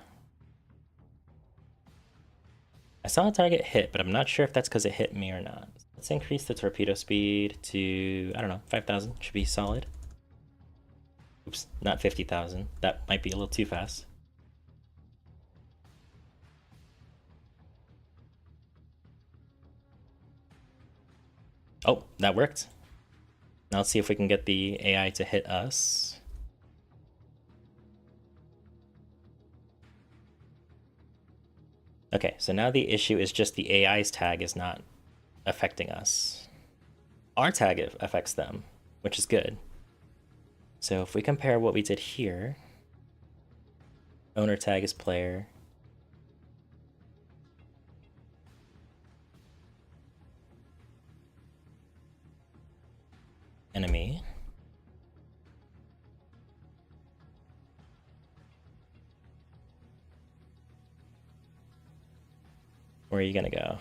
I saw a target hit, but I'm not sure if that's because it hit me or not. Let's increase the torpedo speed to, I don't know, 5,000. Should be solid. Oops, not 50,000. That might be a little too fast. Oh, that worked. Now let's see if we can get the AI to hit us. Okay, so now the issue is just the AI's tag is not affecting us. Our tag affects them, which is good. So if we compare what we did here, owner tag is player. Enemy. Where are you gonna go?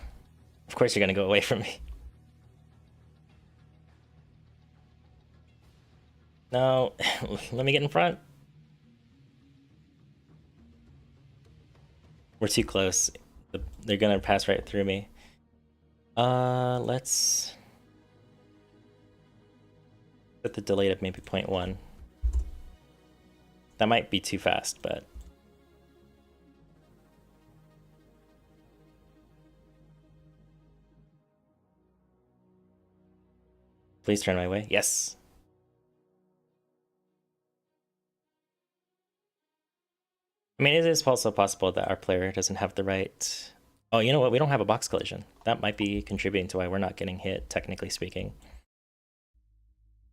Of course you're gonna go away from me. No, let me get in front. We're too close. They're gonna pass right through me. Let's set the delay to maybe 0.1. That might be too fast, but please turn my way. Yes. I mean, it is also possible that our player doesn't have the right... Oh, you know what? We don't have a box collision. That might be contributing to why we're not getting hit, technically speaking.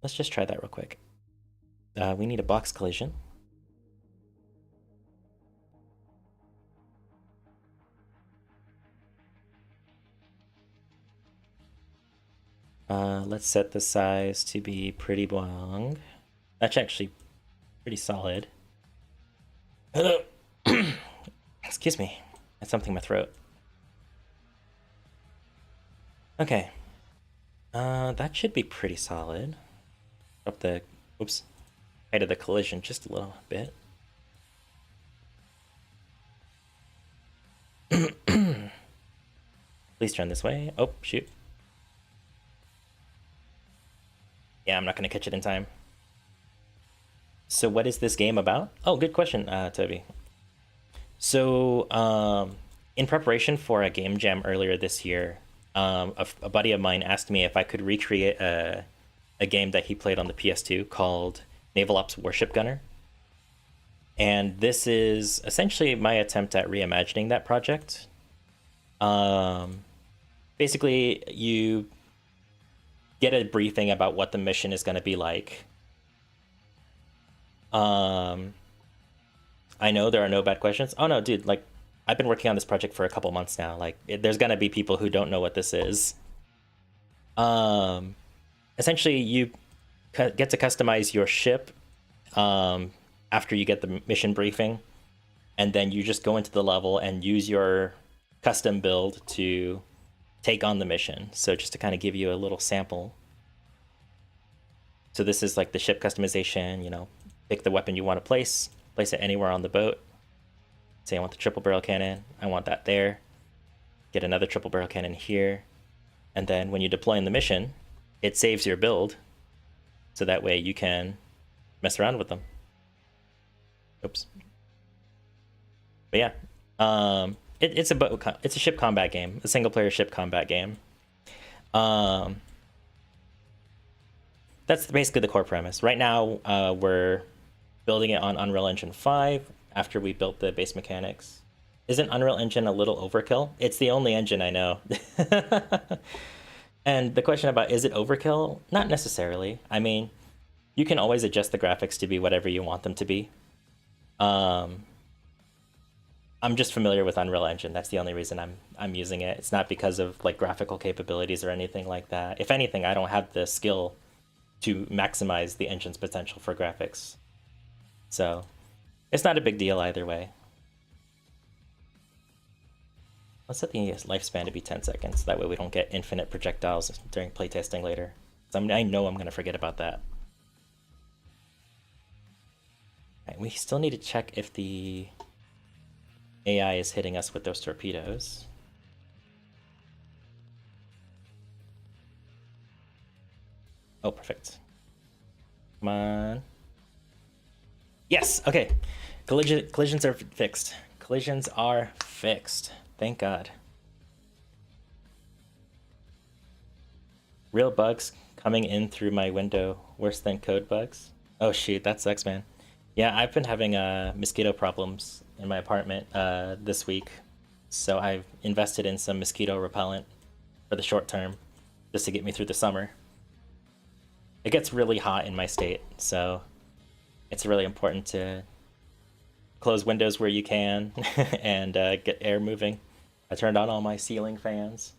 Let's just try that real quick. We need a box collision. Let's set the size to be pretty long. That's actually pretty solid. Excuse me. That's something in my throat. Okay. That should be pretty solid. Up the, oops, height of the collision just a little bit. Please turn this way. Oh, shoot. Yeah, I'm not gonna catch it in time. So what is this game about? Oh, good question, Toby. So, in preparation for a game jam earlier this year, a buddy of mine asked me if I could recreate a game that he played on the PS2 called Naval Ops Warship Gunner. And this is essentially my attempt at reimagining that project. Basically, you get a briefing about what the mission is going to be like. I know there are no bad questions. Oh no, dude, like, I've been working on this project for a couple months now. Like, there's gonna be people who don't know what this is. Essentially, you get to customize your ship after you get the mission briefing, and then you just go into the level and use your custom build to take on the mission. So just to kind of give you a little sample. So this is like the ship customization, you know, pick the weapon you want to place it anywhere on the boat. Say I want the triple barrel cannon, I want that there. Get another triple barrel cannon here. And then when you deploy in the mission, it saves your build, so that way you can mess around with them. Oops. But yeah, it's a ship combat game, a single player ship combat game. That's basically the core premise. Right now, we're building it on Unreal Engine 5 after we built the base mechanics. Isn't Unreal Engine a little overkill? It's the only engine I know. And the question about is it overkill? Not necessarily. I mean, you can always adjust the graphics to be whatever you want them to be. I'm just familiar with Unreal Engine. That's the only reason I'm using it. It's not because of like graphical capabilities or anything like that. If anything, I don't have the skill to maximize the engine's potential for graphics. So it's not a big deal either way. Let's set the lifespan to be 10 seconds. That way we don't get infinite projectiles during playtesting later. I know I'm going to forget about that. Right, we still need to check if the AI is hitting us with those torpedoes. Oh, perfect. Come on. Yes, okay. Collisions are fixed. Collisions are fixed. Thank God. Real bugs coming in through my window. Worse than code bugs. Oh shoot, that sucks, man. Yeah, I've been having mosquito problems in my apartment this week. So I've invested in some mosquito repellent for the short term, just to get me through the summer. It gets really hot in my state, so it's really important to close windows where you can and get air moving. I turned on all my ceiling fans.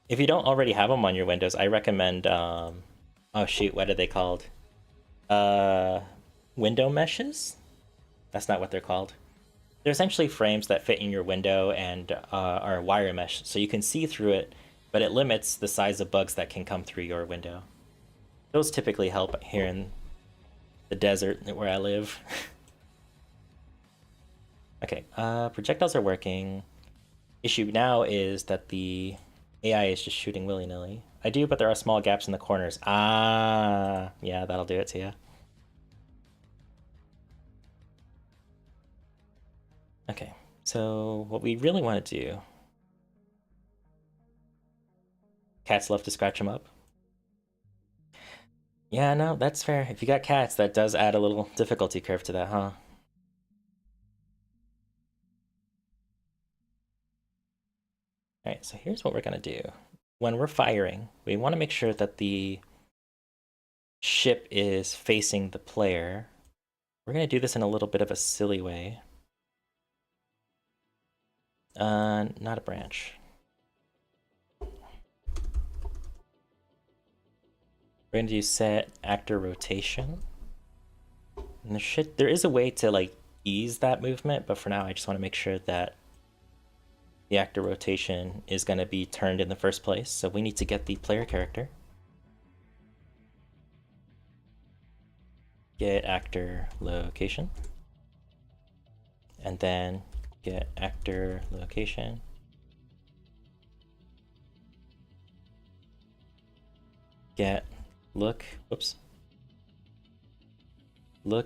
If you don't already have them on your windows, I recommend, oh shoot, what are they called? Window meshes? That's not what they're called. They're essentially frames that fit in your window and are wire mesh, so you can see through it, but it limits the size of bugs that can come through your window. Those typically help here in the desert where I live. Okay, projectiles are working. Issue now is that the AI is just shooting willy-nilly. I do, but there are small gaps in the corners. Ah, yeah, that'll do it to you. Okay, so what we really want to do... Cats love to scratch them up. Yeah, no, that's fair. If you got cats, that does add a little difficulty curve to that, huh? Alright, so here's what we're gonna do. When we're firing, we want to make sure that the ship is facing the player. We're gonna do this in a little bit of a silly way. Not a branch. We're gonna do set actor rotation. And there is a way to like ease that movement, but for now I just want to make sure that the actor rotation is going to be turned in the first place. So we need to get the player character. Get actor location. And then get actor location. Get look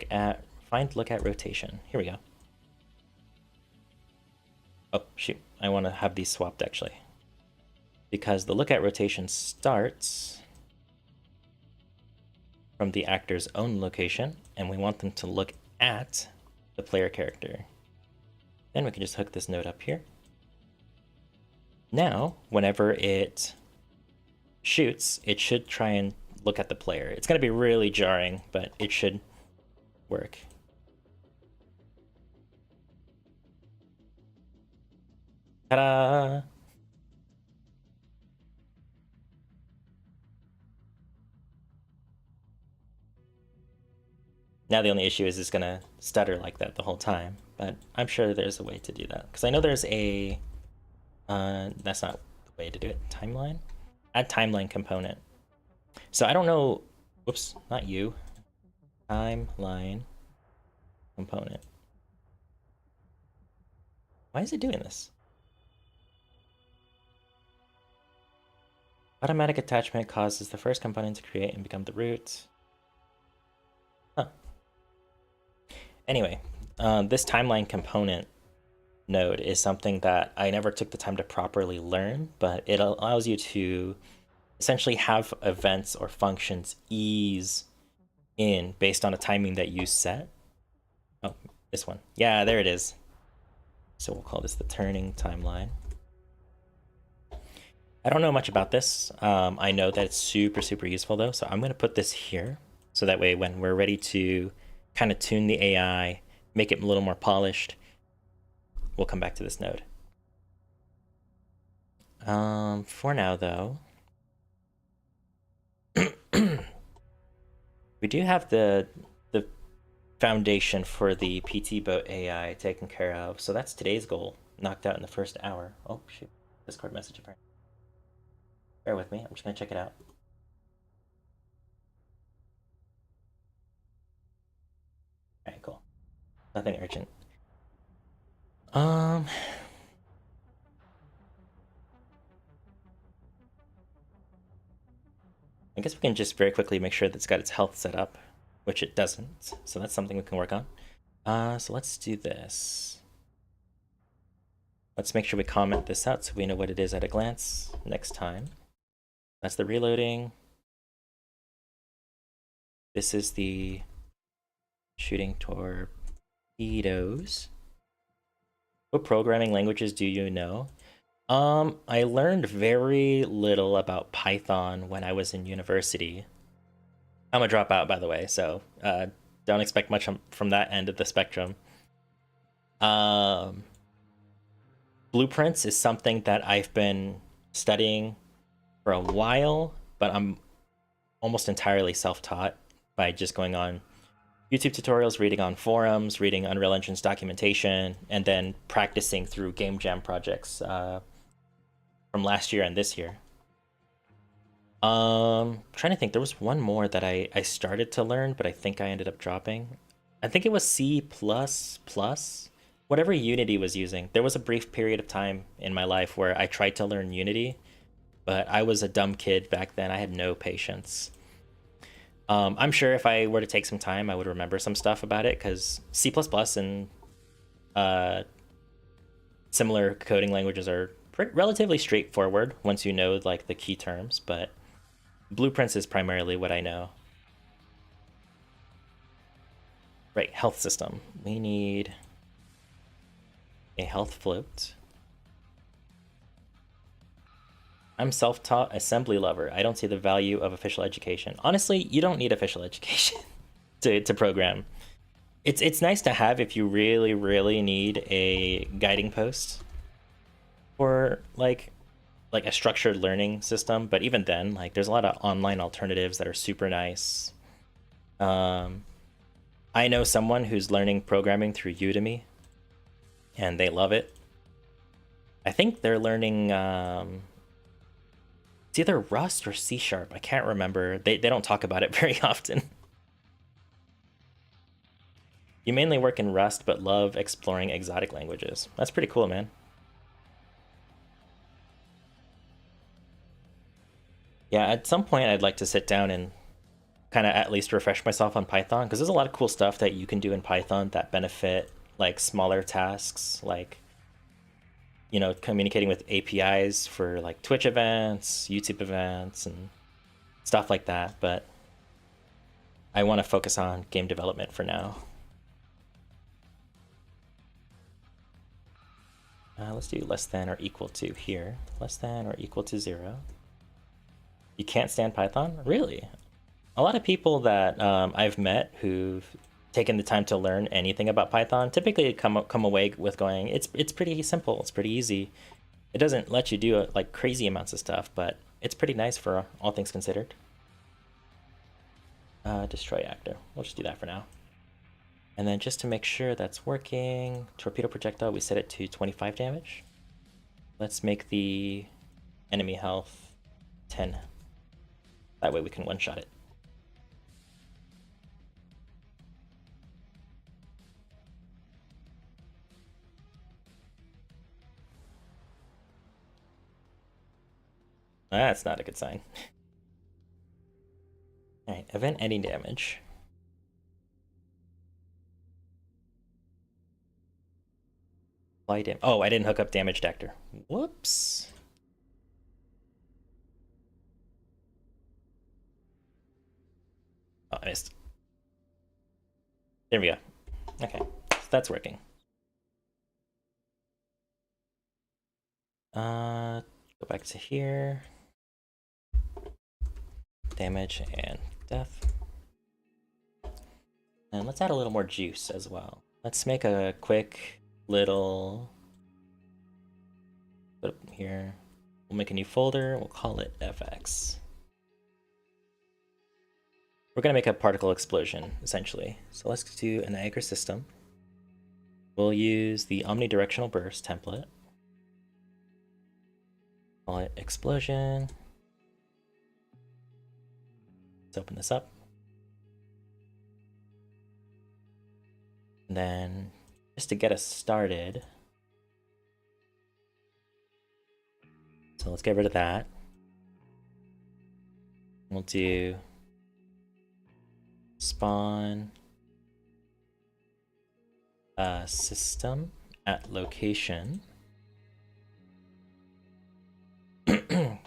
at rotation. Here we go. Oh shoot, I want to have these swapped actually, because the look at rotation starts from the actor's own location and we want them to look at the player character. Then we can just hook this node up here. Now whenever it shoots, it should try and look at the player. It's going to be really jarring, but it should work. Ta-da! Now the only issue is it's gonna stutter like that the whole time, but I'm sure there's a way to do that. Because I know there's a... that's not the way to do it. Timeline? Add timeline component. So I don't know... Whoops, not you. Timeline component. Why is it doing this? Automatic attachment causes the first component to create and become the root. Huh. Anyway, this timeline component node is something that I never took the time to properly learn, but it allows you to essentially have events or functions ease in based on a timing that you set. Oh, this one. Yeah, there it is. So we'll call this the turning timeline. I don't know much about this. I know that it's super, super useful though. So I'm going to put this here. So that way when we're ready to kind of tune the AI, make it a little more polished, we'll come back to this node. For now though, we do have the foundation for the PT boat AI taken care of. So that's today's goal, knocked out in the first hour. Oh shoot, Discord message apparently. Bear with me, I'm just gonna check it out. Alright, cool. Nothing urgent. I guess we can just very quickly make sure that it's got its health set up, which it doesn't. So that's something we can work on. So let's do this. Let's make sure we comment this out so we know what it is at a glance next time. That's the reloading. This is the shooting torpedoes. What programming languages do you know? I learned very little about Python when I was in university. I'm a dropout, by the way, so don't expect much from that end of the spectrum. Blueprints is something that I've been studying for a while, but I'm almost entirely self-taught by just going on YouTube tutorials, reading on forums, reading Unreal Engine's documentation, and then practicing through game jam projects from last year and this year. Trying to think, there was one more that I started to learn, but I think I ended up dropping. I think it was C++, whatever Unity was using. There was a brief period of time in my life where I tried to learn Unity, but I was a dumb kid back then. I had no patience. I'm sure if I were to take some time, I would remember some stuff about it, because C++ and similar coding languages are relatively straightforward once you know like the key terms, but Blueprints is primarily what I know. Right, health system. We need a health float. I'm self-taught assembly lover. I don't see the value of official education. Honestly, you don't need official education to program. It's nice to have if you really, really need a guiding post for like a structured learning system, but even then, like there's a lot of online alternatives that are super nice. I know someone who's learning programming through Udemy, and they love it. I think they're learning it's either Rust or C#. I can't remember. They don't talk about it very often. You mainly work in Rust, but love exploring exotic languages. That's pretty cool, man. Yeah, at some point I'd like to sit down and kind of at least refresh myself on Python, because there's a lot of cool stuff that you can do in Python that benefit like smaller tasks, like communicating with APIs for like Twitch events, YouTube events, and stuff like that. But I want to focus on game development for now. Let's do less than or equal to here. Less than or equal to 0. You can't stand Python? Really? A lot of people that I've met who've taken the time to learn anything about Python typically come away with going, it's pretty simple, it's pretty easy. It doesn't let you do like crazy amounts of stuff, but it's pretty nice for all things considered. Destroy actor. We'll just do that for now. And then just to make sure that's working, torpedo projectile, we set it to 25 damage. Let's make the enemy health 10. That way we can one-shot it. That's not a good sign. Alright, event any damage. Apply damage. Oh, I didn't hook up damage detector. Whoops. Oh, I missed. There we go. Okay, so that's working. Go back to here. Damage and death. And let's add a little more juice as well. Let's make a quick little... Put it here. We'll make a new folder. We'll call it FX. We're going to make a particle explosion, essentially. So let's do a Niagara system. We'll use the omnidirectional burst template. Call it explosion. Let's open this up. And then, just to get us started, so let's get rid of that. We'll do spawn system at location. You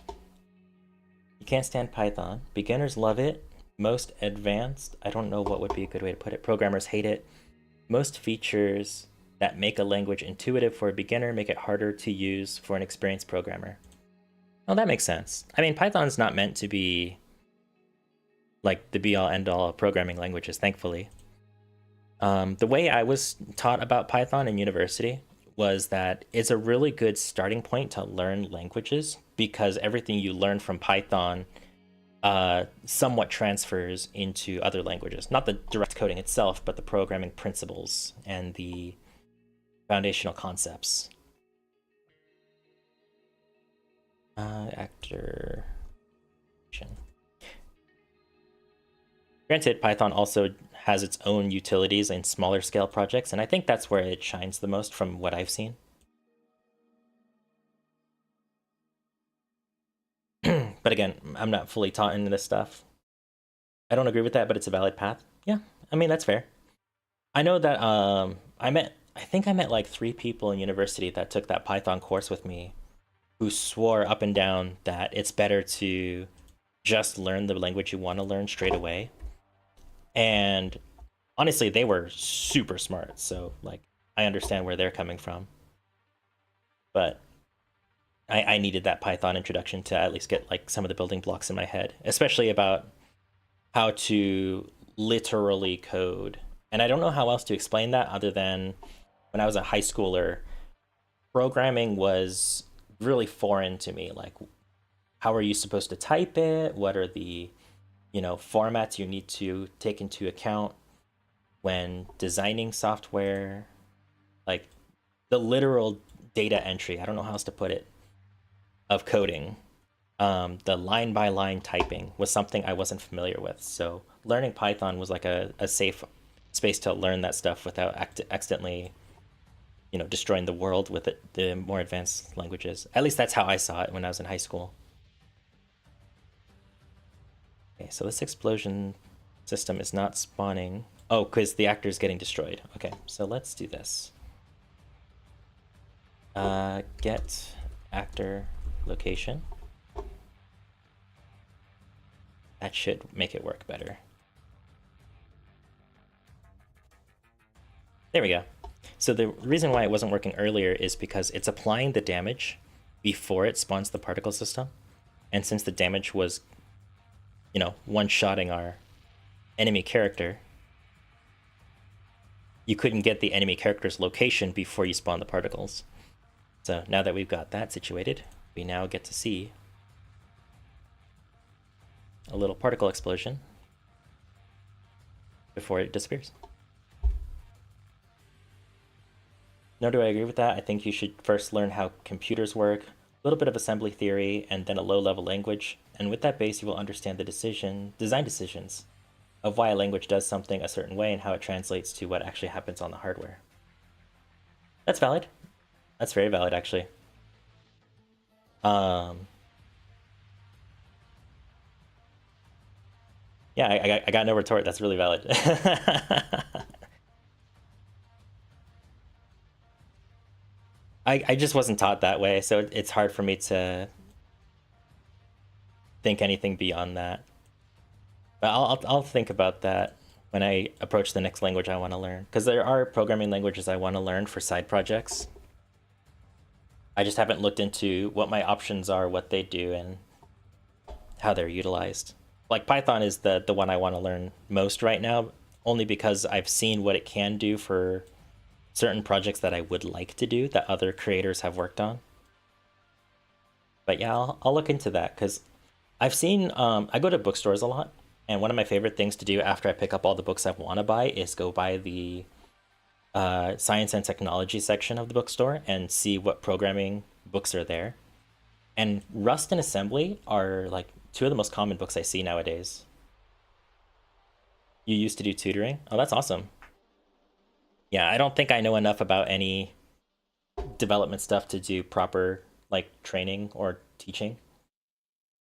can't stand Python. Beginners love it. Most advanced, I don't know what would be a good way to put it. Programmers hate it. Most features that make a language intuitive for a beginner make it harder to use for an experienced programmer. Well, that makes sense. I mean, Python's not meant to be like the be-all end-all of programming languages, thankfully. The way I was taught about Python in university was that it's a really good starting point to learn languages, because everything you learn from Python somewhat transfers into other languages. Not the direct coding itself, but the programming principles and the foundational concepts. Actor. Granted, Python also has its own utilities in smaller scale projects, and I think that's where it shines the most from what I've seen. But again, I'm not fully taught into this stuff. I don't agree with that, but it's a valid path. Yeah, I mean, that's fair. I know that I think I met like 3 people in university that took that Python course with me who swore up and down that it's better to just learn the language you want to learn straight away. And honestly, they were super smart, so like I understand where they're coming from. But I needed that Python introduction to at least get like some of the building blocks in my head, especially about how to literally code. And I don't know how else to explain that other than when I was a high schooler, programming was really foreign to me. Like, how are you supposed to type it? What are the, formats you need to take into account when designing software? Like, the literal data entry, I don't know how else to put it, of coding. The line by line typing was something I wasn't familiar with. So learning Python was like a safe space to learn that stuff without accidentally, destroying the world with the more advanced languages. At least that's how I saw it when I was in high school. Okay, so this explosion system is not spawning. Oh, because the actor is getting destroyed. Okay, so let's do this. Get actor location. That should make it work better. There we go. So the reason why it wasn't working earlier is because it's applying the damage before it spawns the particle system. And since the damage was, one-shotting our enemy character, you couldn't get the enemy character's location before you spawn the particles. So now that we've got that situated, we now get to see a little particle explosion before it disappears. Nor do I agree with that. I think you should first learn how computers work, a little bit of assembly theory, and then a low-level language. And with that base, you will understand the design decisions of why a language does something a certain way and how it translates to what actually happens on the hardware. That's valid. That's very valid, actually. Yeah, I got no retort. That's really valid. I just wasn't taught that way, so it's hard for me to think anything beyond that. But I'll think about that when I approach the next language I want to learn, because there are programming languages I want to learn for side projects. I just haven't looked into what my options are, what they do, and how they're utilized. Like Python is the one I want to learn most right now, only because I've seen what it can do for certain projects that I would like to do that other creators have worked on. But yeah, I'll look into that because I've seen, I go to bookstores a lot, and one of my favorite things to do after I pick up all the books I want to buy is go buy the science and technology section of the bookstore and see what programming books are there. And Rust and Assembly are like two of the most common books I see nowadays. You used to do tutoring? Oh, that's awesome. Yeah, I don't think I know enough about any development stuff to do proper like training or teaching.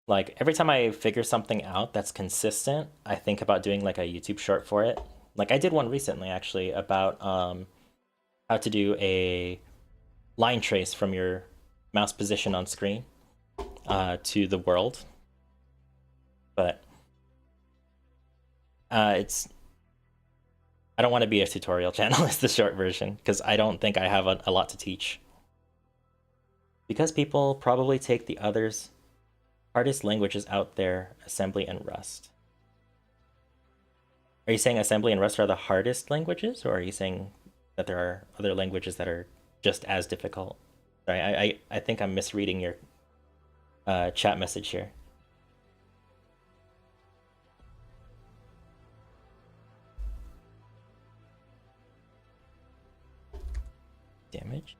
Like every time I figure something out that's consistent, I think about doing like a YouTube short for it. Like I did one recently actually about how to do a line trace from your mouse position on screen to the world. But it's I don't want to be a tutorial channel is the short version because I don't think I have a lot to teach. Because people probably take the others hardest languages out there, Assembly and Rust. Are you saying Assembly and Rust are the hardest languages, or are you saying that there are other languages that are just as difficult? Sorry, I think I'm misreading your chat message here. Damage?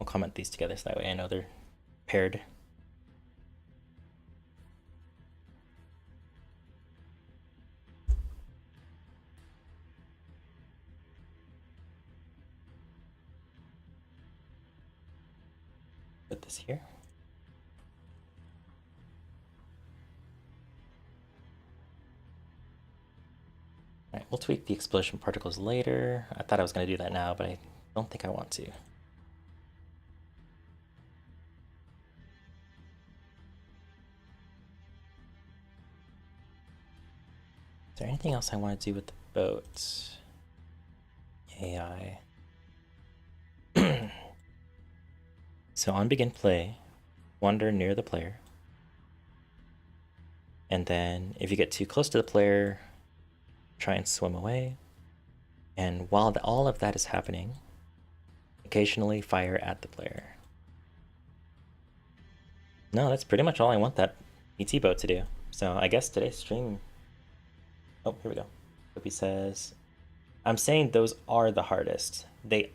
I'll comment these together so that way I know they're paired. Put this here. All right, we'll tweak the explosion particles later. I thought I was going to do that now, but I don't think I want to. Is there anything else I want to do with the boat? AI. So on begin play, wander near the player. And then if you get too close to the player, try and swim away. And while all of that is happening, occasionally fire at the player. No, that's pretty much all I want that ET boat to do. So I guess today's stream... Oh, here we go. Sophie says, I'm saying those are the hardest.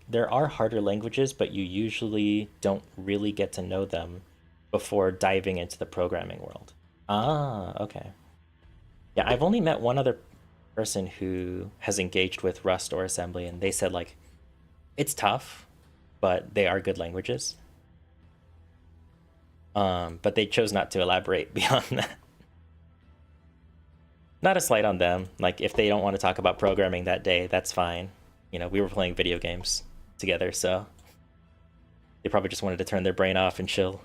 There are harder languages, but you usually don't really get to know them before diving into the programming world. Ah, okay. Yeah, I've only met one other person who has engaged with Rust or assembly, and they said like it's tough, but they are good languages. But they chose not to elaborate beyond that. Not a slight on them. Like if they don't want to talk about programming that day, that's fine. You know, we were playing video games together, so they probably just wanted to turn their brain off and chill.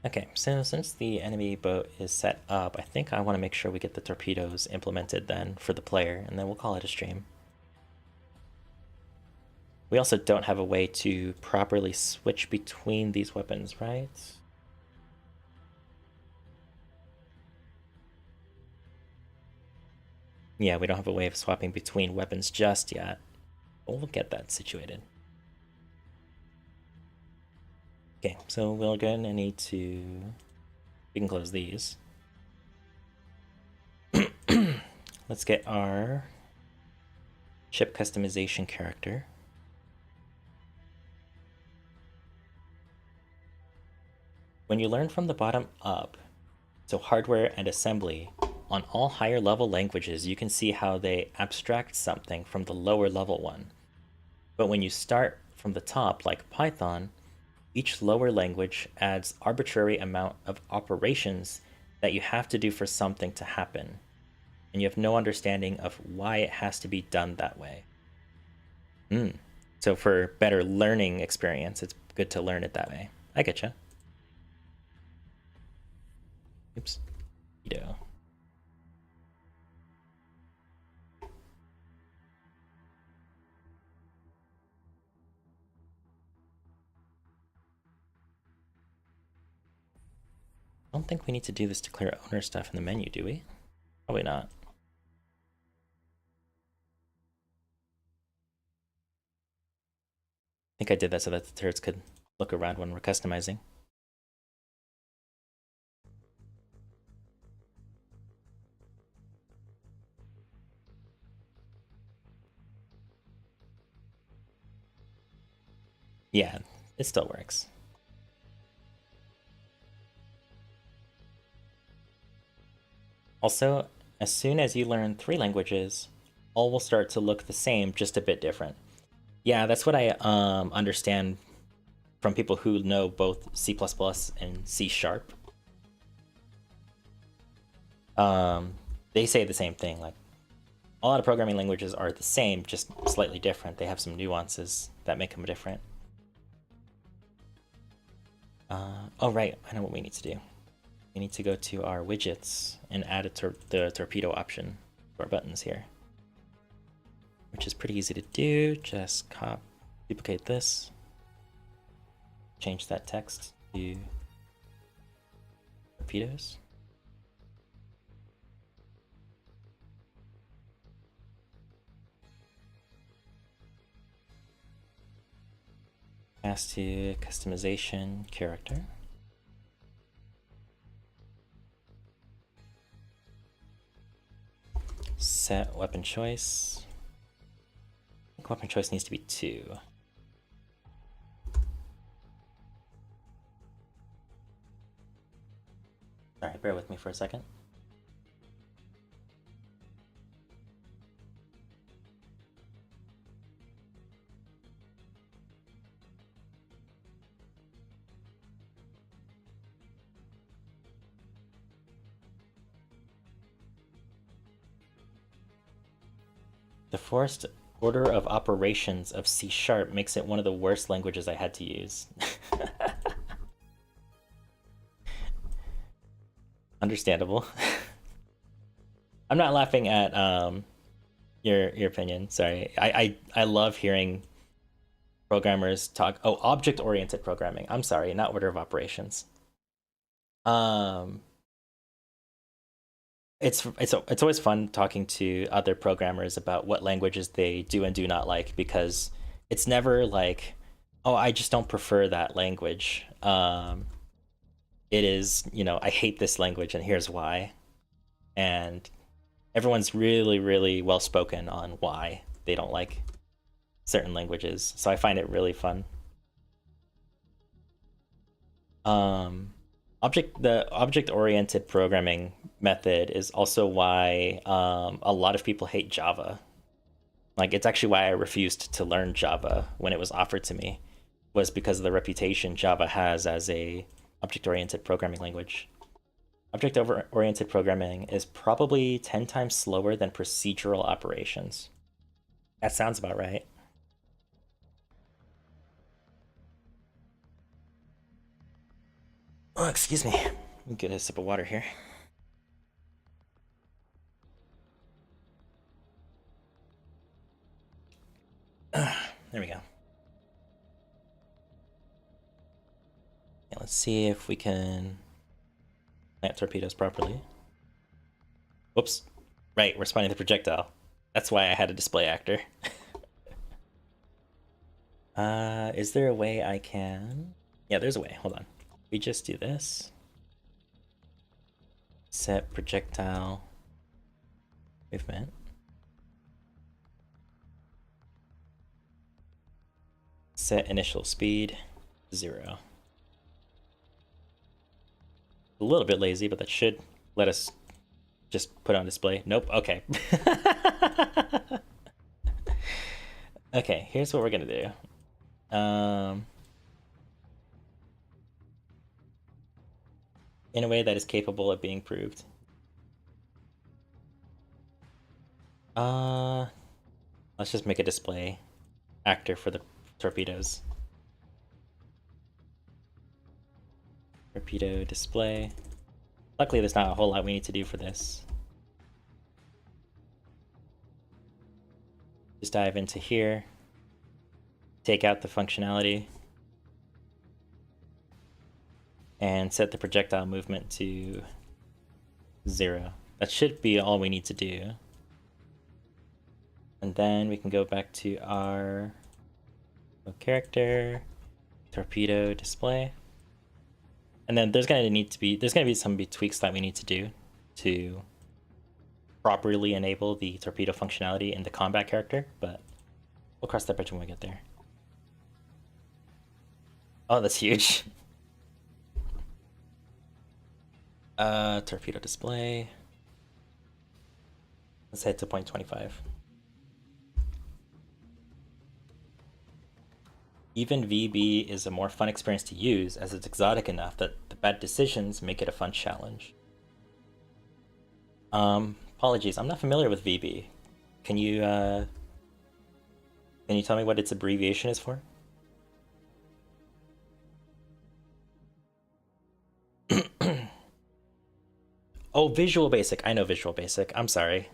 Okay, so since the enemy boat is set up, I think I want to make sure we get the torpedoes implemented then for the player, and then we'll call it a stream. We also don't have a way to properly switch between these weapons, right? Yeah, we don't have a way of swapping between weapons just yet. But we'll get that situated. Okay, so we're gonna need to... We can close these. Let's get our ship customization character. When you learn from the bottom up, so hardware and assembly, on all higher level languages, you can see how they abstract something from the lower level one. But when you start from the top, like Python, each lower language adds arbitrary amount of operations that you have to do for something to happen, and you have no understanding of why it has to be done that way. So for better learning experience, it's good to learn it that way. I getcha. Oops. Yeah. I don't think we need to do this to clear owner stuff in the menu, do we? Probably not. I think I did that so that the turrets could look around when we're customizing. Yeah, it still works. Also, as soon as you learn 3 languages, all will start to look the same, just a bit different. Yeah, that's what I understand from people who know both C++ and C#. They say the same thing. Like, a lot of programming languages are the same, just slightly different. They have some nuances that make them different. Oh, right. I know what we need to do. We need to go to our widgets and add the torpedo option to our buttons here, which is pretty easy to do. Just duplicate this, change that text to torpedoes. Pass to customization character. Set weapon choice. I think weapon choice needs to be 2. Sorry, bear with me for a second. The forced order of operations of C# makes it one of the worst languages I had to use. Understandable. I'm not laughing at your opinion. Sorry. I love hearing programmers talk. Oh, object-oriented programming. I'm sorry, not order of operations. It's always fun talking to other programmers about what languages they do and do not like, because it's never like, oh, I just don't prefer that language. It is, I hate this language and here's why. And everyone's really, really well spoken on why they don't like certain languages. So I find it really fun. The object-oriented programming method is also why a lot of people hate Java. Like, it's actually why I refused to learn Java when it was offered to me, was because of the reputation Java has as a object-oriented programming language. Object-oriented programming is probably 10 times slower than procedural operations. That sounds about right. Oh, excuse me. Let me get a sip of water here. There we go. Yeah, let's see if we can plant torpedoes properly. Whoops. Right, we're spawning the projectile. That's why I had a display actor. Is there a way I can... Yeah, there's a way. Hold on. We just do this. Set projectile movement. Set initial speed 0. a little bit lazy, but that should let us just put on display. Nope. Okay. Okay, here's what we're gonna do. In a way that is capable of being proved. Let's just make a display actor for the torpedoes. Torpedo display. Luckily, there's not a whole lot we need to do for this. Just dive into here. Take out the functionality. And set the projectile movement to 0. That should be all we need to do. And then we can go back to our character, torpedo display. And then there's gonna be some tweaks that we need to do to properly enable the torpedo functionality in the combat character, but we'll cross that bridge when we get there. Oh, that's huge. Torpedo display. Let's head to point 25. Even VB is a more fun experience to use, as it's exotic enough that the bad decisions make it a fun challenge. Apologies, I'm not familiar with VB. Can you tell me what its abbreviation is for? Oh, Visual Basic. I know Visual Basic. I'm sorry.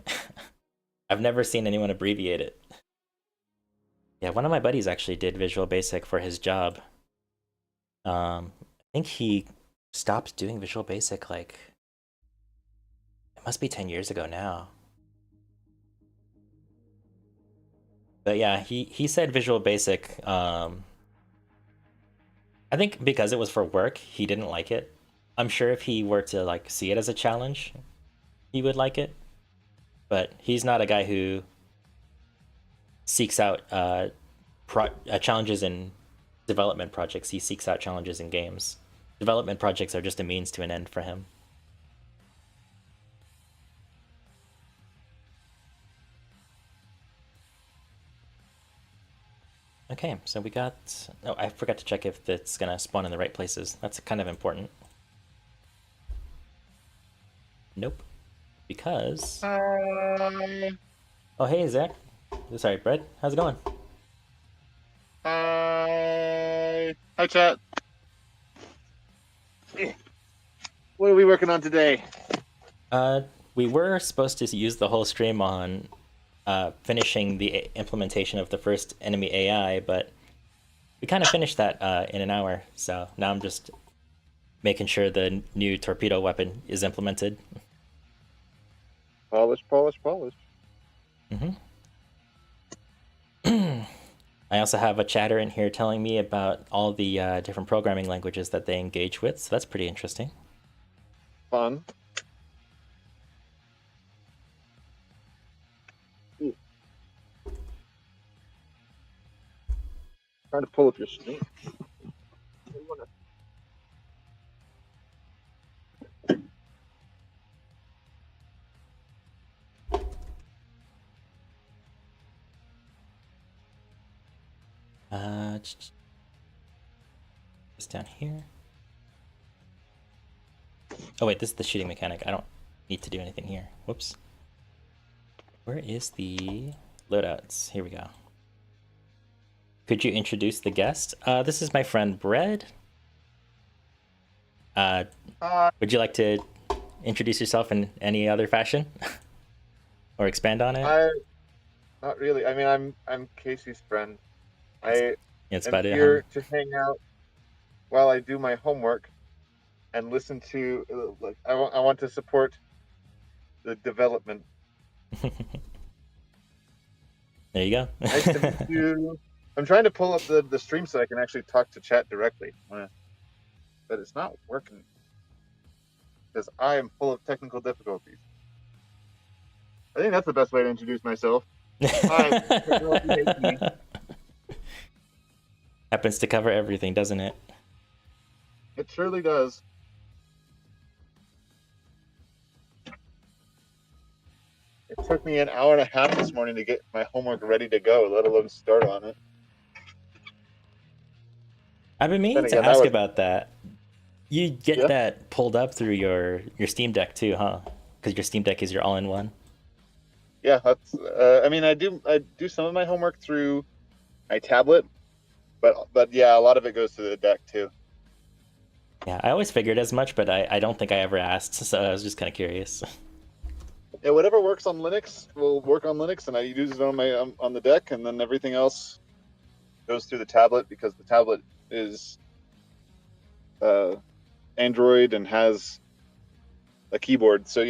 I've never seen anyone abbreviate it. Yeah, one of my buddies actually did Visual Basic for his job. I think he stopped doing Visual Basic like, it must be 10 years ago now. But yeah, he said Visual Basic, I think because it was for work, he didn't like it. I'm sure if he were to like see it as a challenge, he would like it. But he's not a guy who seeks out challenges in development projects. He seeks out challenges in games. Development projects are just a means to an end for him. Okay, so we got... Oh, I forgot to check if it's gonna spawn in the right places. That's kind of important. Nope. Because... Oh, hey, Zach. Sorry, Brett. How's it going? Hi, chat. What are we working on today? We were supposed to use the whole stream on finishing the implementation of the first enemy AI, but we kind of finished that in an hour. So now I'm just making sure the new torpedo weapon is implemented. Polish. Mm-hmm. I also have a chatter in here telling me about all the different programming languages that they engage with, so that's pretty interesting. Fun. Trying to pull up your screen. Just down here. Oh wait, this is the shooting mechanic. I don't need to do anything here. Whoops. Where is the loadouts? Here we go. Could you introduce the guest? This is my friend Bread. Would you like to introduce yourself in any other fashion? Or expand on it? Not really. I mean, I'm Casey's friend. I It's am about here it, huh? to hang out while I do my homework and listen to. I want to support the development. There you go. Nice to meet you. I'm trying to pull up the stream so I can actually talk to chat directly, but it's not working because I am full of technical difficulties. I think that's the best way to introduce myself. Hi, Happens to cover everything, doesn't it? it surely does. took me an hour and a half this morning to get my homework ready to go, let alone start on it. I've been Then meaning to again, that ask was about that. You get yeah, that pulled up through your Steam Deck too, huh? Because your Steam Deck is your all-in-one. yeah. That's I mean, I do some of my homework through my tablet, but yeah, a lot of it goes to the deck too. Yeah, I always figured as much, but I don't think I ever asked, so I was just kind of curious. Yeah, whatever works on Linux will work on Linux, and I use it on my on the deck, and then everything else goes through the tablet because the tablet is uh, Android and has a keyboard. So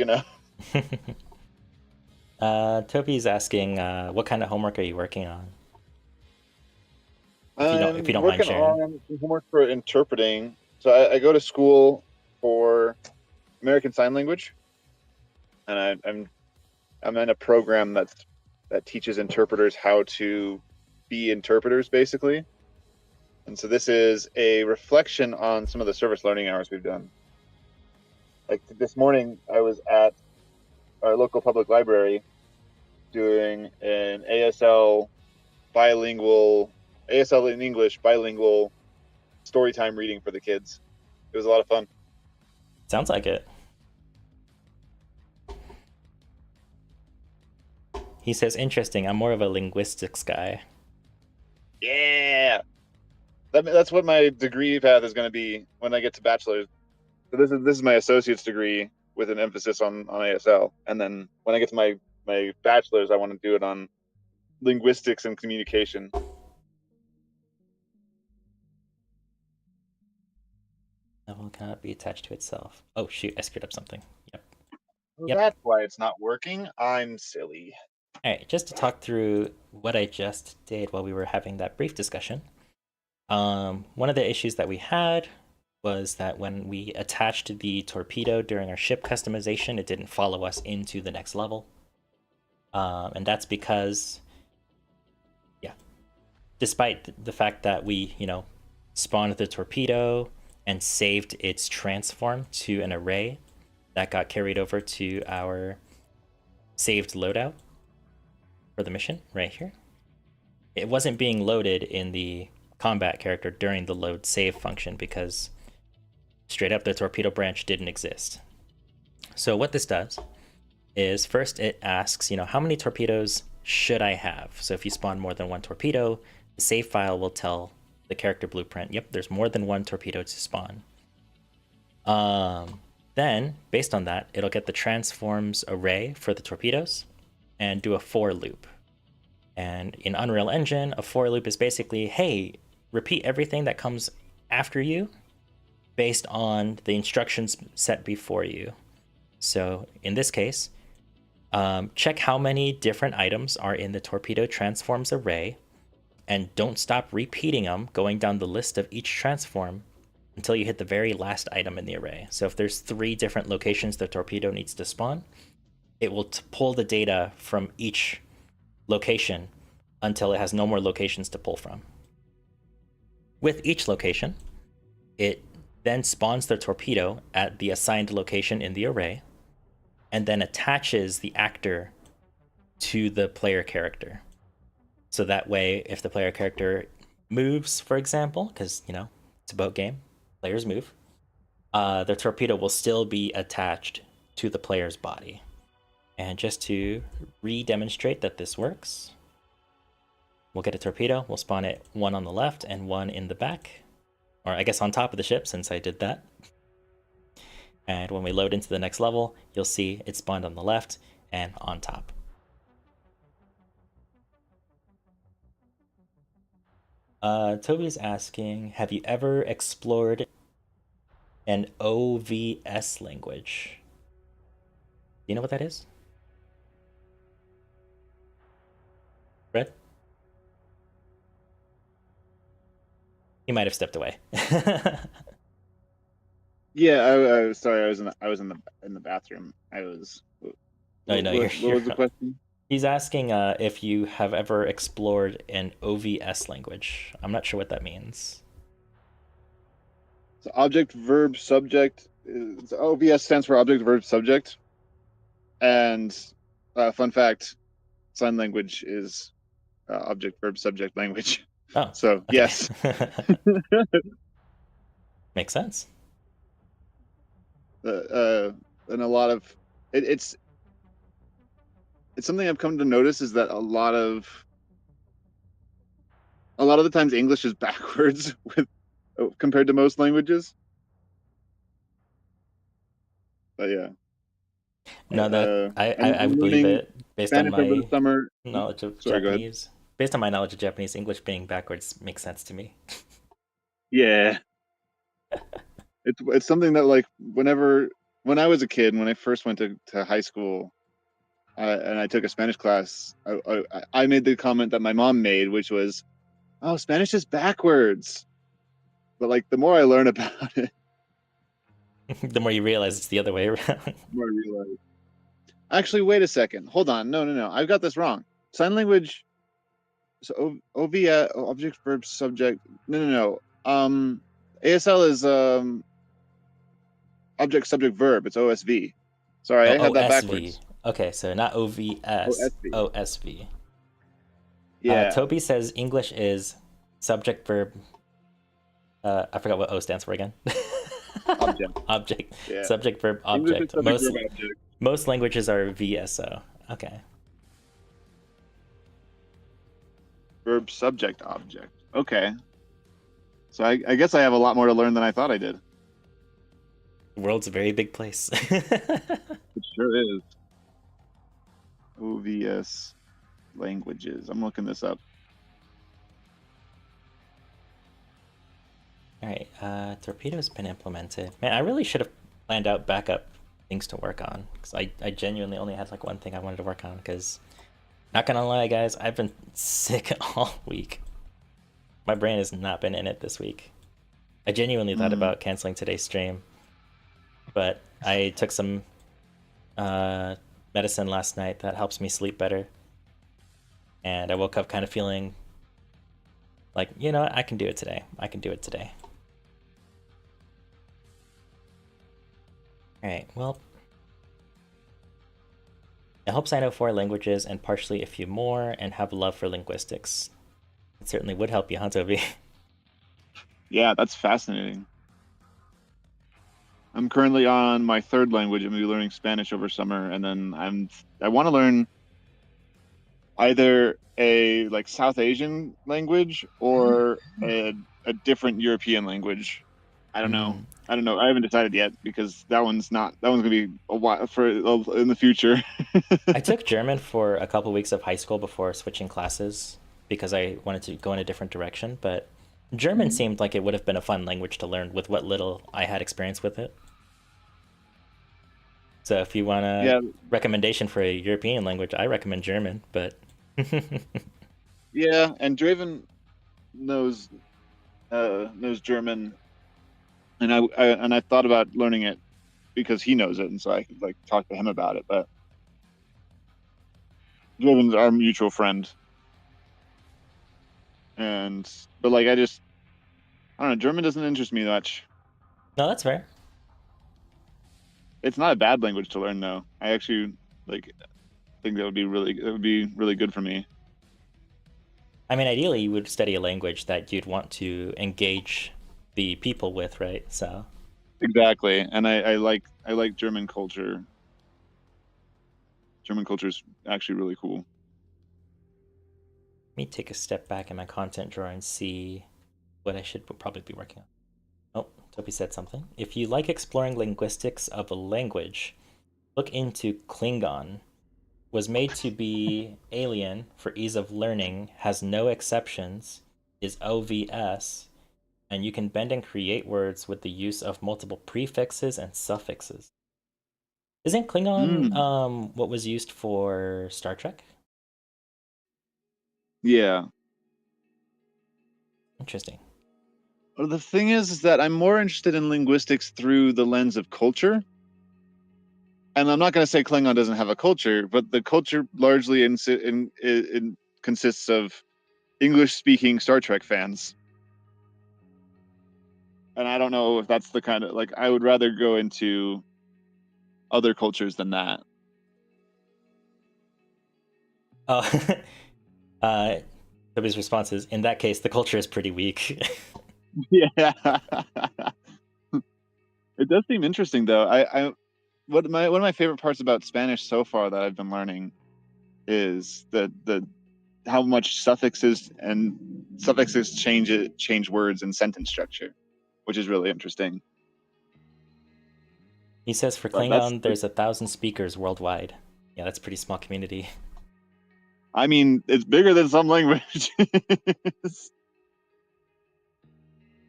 Toby's asking, what kind of homework are you working on? If you I'm don't mind working sharing. on some homework for interpreting. So I go to school for American Sign Language, and I'm in a program that teaches interpreters how to be interpreters, basically. And so this is a reflection on some of the service learning hours we've done. Like this morning, I was at our local public library doing an bilingual, ASL in English bilingual story time reading for the kids. It was a lot of fun. Sounds like it. He says, interesting. I'm more of a linguistics guy. Yeah, that's what my degree path is going to be when I get to bachelor's. So this is my associate's degree with an emphasis on ASL, and then when I get to my bachelor's, I want to do it on linguistics and communication. Level cannot be attached to itself. Oh shoot, I screwed up something. Yep. Well, Yep. that's why it's not working. I'm silly. All right, just to talk through what I just did while we were having that brief discussion. One of the issues that we had was that when we attached the torpedo during our ship customization, it didn't follow us into the next level. And that's because, yeah, despite the fact that we, spawned the torpedo and saved its transform to an array, that got carried over to our saved loadout for the mission right here. It wasn't being loaded in the combat character during the load save function because straight up the torpedo branch didn't exist. So what this does is first it asks, how many torpedoes should I have? So if you spawn more than one torpedo, the save file will tell the character blueprint, yep, there's more than one torpedo to spawn. Then, based on that, it'll get the transforms array for the torpedoes and do a for loop. And in Unreal Engine, a for loop is basically, hey, repeat everything that comes after you based on the instructions set before you. So in this case, check how many different items are in the torpedo transforms array, and don't stop repeating them, going down the list of each transform until you hit the very last item in the array. So if there's 3 different locations the torpedo needs to spawn, it will pull the data from each location until it has no more locations to pull from. With each location, it then spawns the torpedo at the assigned location in the array, and then attaches the actor to the player character. So that way, if the player character moves, for example, because, it's a boat game, players move, the torpedo will still be attached to the player's body. And just to re-demonstrate that this works, we'll get a torpedo, we'll spawn it 1 on the left and 1 in the back, or I guess on top of the ship since I did that. And when we load into the next level, you'll see it spawned on the left and on top. Toby's asking, have you ever explored an OVS language? Do you know what that is? Red? He might have stepped away. Yeah, I was sorry. I was in the bathroom. I was. No, no, What was the question? He's asking if you have ever explored an OVS language. I'm not sure what that means. So object, verb, subject. OVS stands for object, verb, subject, and Fun fact: sign language is object, verb, subject language. Oh, So okay. yes. Makes sense. And a lot of it's something I've come to notice is that a lot of the times English is backwards with compared to most languages. But yeah, No, that I I'm would believe learning it based on Spanish over the my summer. knowledge of Sorry, go ahead. Japanese. Based on my knowledge of Japanese, English being backwards makes sense to me. Yeah, it's something that like when I was a kid, when I first went to high school, and I took a Spanish class, I made the comment that my mom made, which was, "Oh, Spanish is backwards." But like the more I learn about it, The more you realize it's the other way around. the more I realize. Actually, wait a second. Hold on. No. I've got this wrong. Sign language. So OV, object, verb, subject. No. ASL is object, subject, verb. It's OSV. Sorry, Oh, I have that OSV. backwards. Okay, so not OVS, OSV. OSV. Yeah. Toby says English is subject, verb. I forgot what O stands for again. Object. Object, Yeah. subject, verb, English is object. subject, verb, object. Most languages are VSO. Okay. Verb, subject, object. Okay. So I guess I have a lot more to learn than I thought I did. The world's a very big place. It sure is. OVS languages. I'm looking this up. All right, torpedo's been implemented. Man, I really should have planned out backup things to work on because I genuinely only had like one thing I wanted to work on because, not gonna lie, guys, I've been sick all week. My brain has not been in it this week. I genuinely thought about canceling today's stream, but I took some medicine last night that helps me sleep better, and I woke up kind of feeling like, you know what, I can do it today. I can do it today. All right, well, I hope I know 4 languages and partially a few more and have a love for linguistics. It certainly would help you, huh, Toby? Yeah, that's fascinating. I'm currently on my 3rd language. I'm gonna be learning Spanish over summer, and then I want to learn either a like South Asian language or a different European language. I don't know. I don't know. I haven't decided yet because that one's gonna be a while for in the future. I took German for a couple weeks of high school before switching classes because I wanted to go in a different direction, but German seemed like it would have been a fun language to learn with what little I had experience with it. So if you want a Yeah, recommendation for a European language, I recommend German, but yeah, and Draven knows knows German, and I thought about learning it because he knows it, and so I could like talk to him about it. But Draven's our mutual friend, but like I don't know. German doesn't interest me much. no, that's fair. It's not a bad language to learn though. I actually like think that would be really good for me. I mean, ideally, you would study a language that you'd want to engage the people with, right? So Exactly, and I like German culture. German culture is actually really cool. let me take a step back in my content drawer and see what I should probably be working on. Oh, Toby said something. If you like exploring linguistics of a language, look into Klingon. Was made to be alien for ease of learning, has no exceptions, is OVS, and you can bend and create words with the use of multiple prefixes and suffixes. Isn't Klingon Mm, what was used for Star Trek? yeah. Interesting. Well, the thing is that I'm more interested in linguistics through the lens of culture. And I'm not going to say Klingon doesn't have a culture, but the culture largely consists of English-speaking Star Trek fans. And I don't know if that's the kind of like I would rather go into other cultures than that. Oh, uh, Toby's response is, in that case, the culture is pretty weak. Yeah. It does seem interesting though. One of my favorite parts about Spanish so far that I've been learning is the how much suffixes change words and sentence structure, which is really interesting. He says for But that's, Klingon, there's 1,000 speakers worldwide. Yeah, that's a pretty small community. I mean, it's bigger than some languages.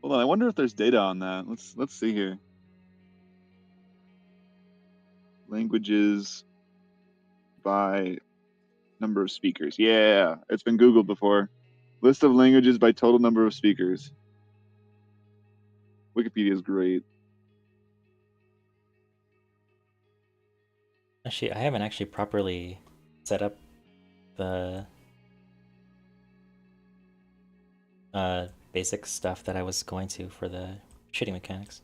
Hold on, I wonder if there's data on that. Let's see here. Languages by number of speakers. Yeah, it's been Googled before. List of languages by total number of speakers. Wikipedia is great. Actually, I haven't actually properly set up the basic stuff that I was going to for the shooting mechanics.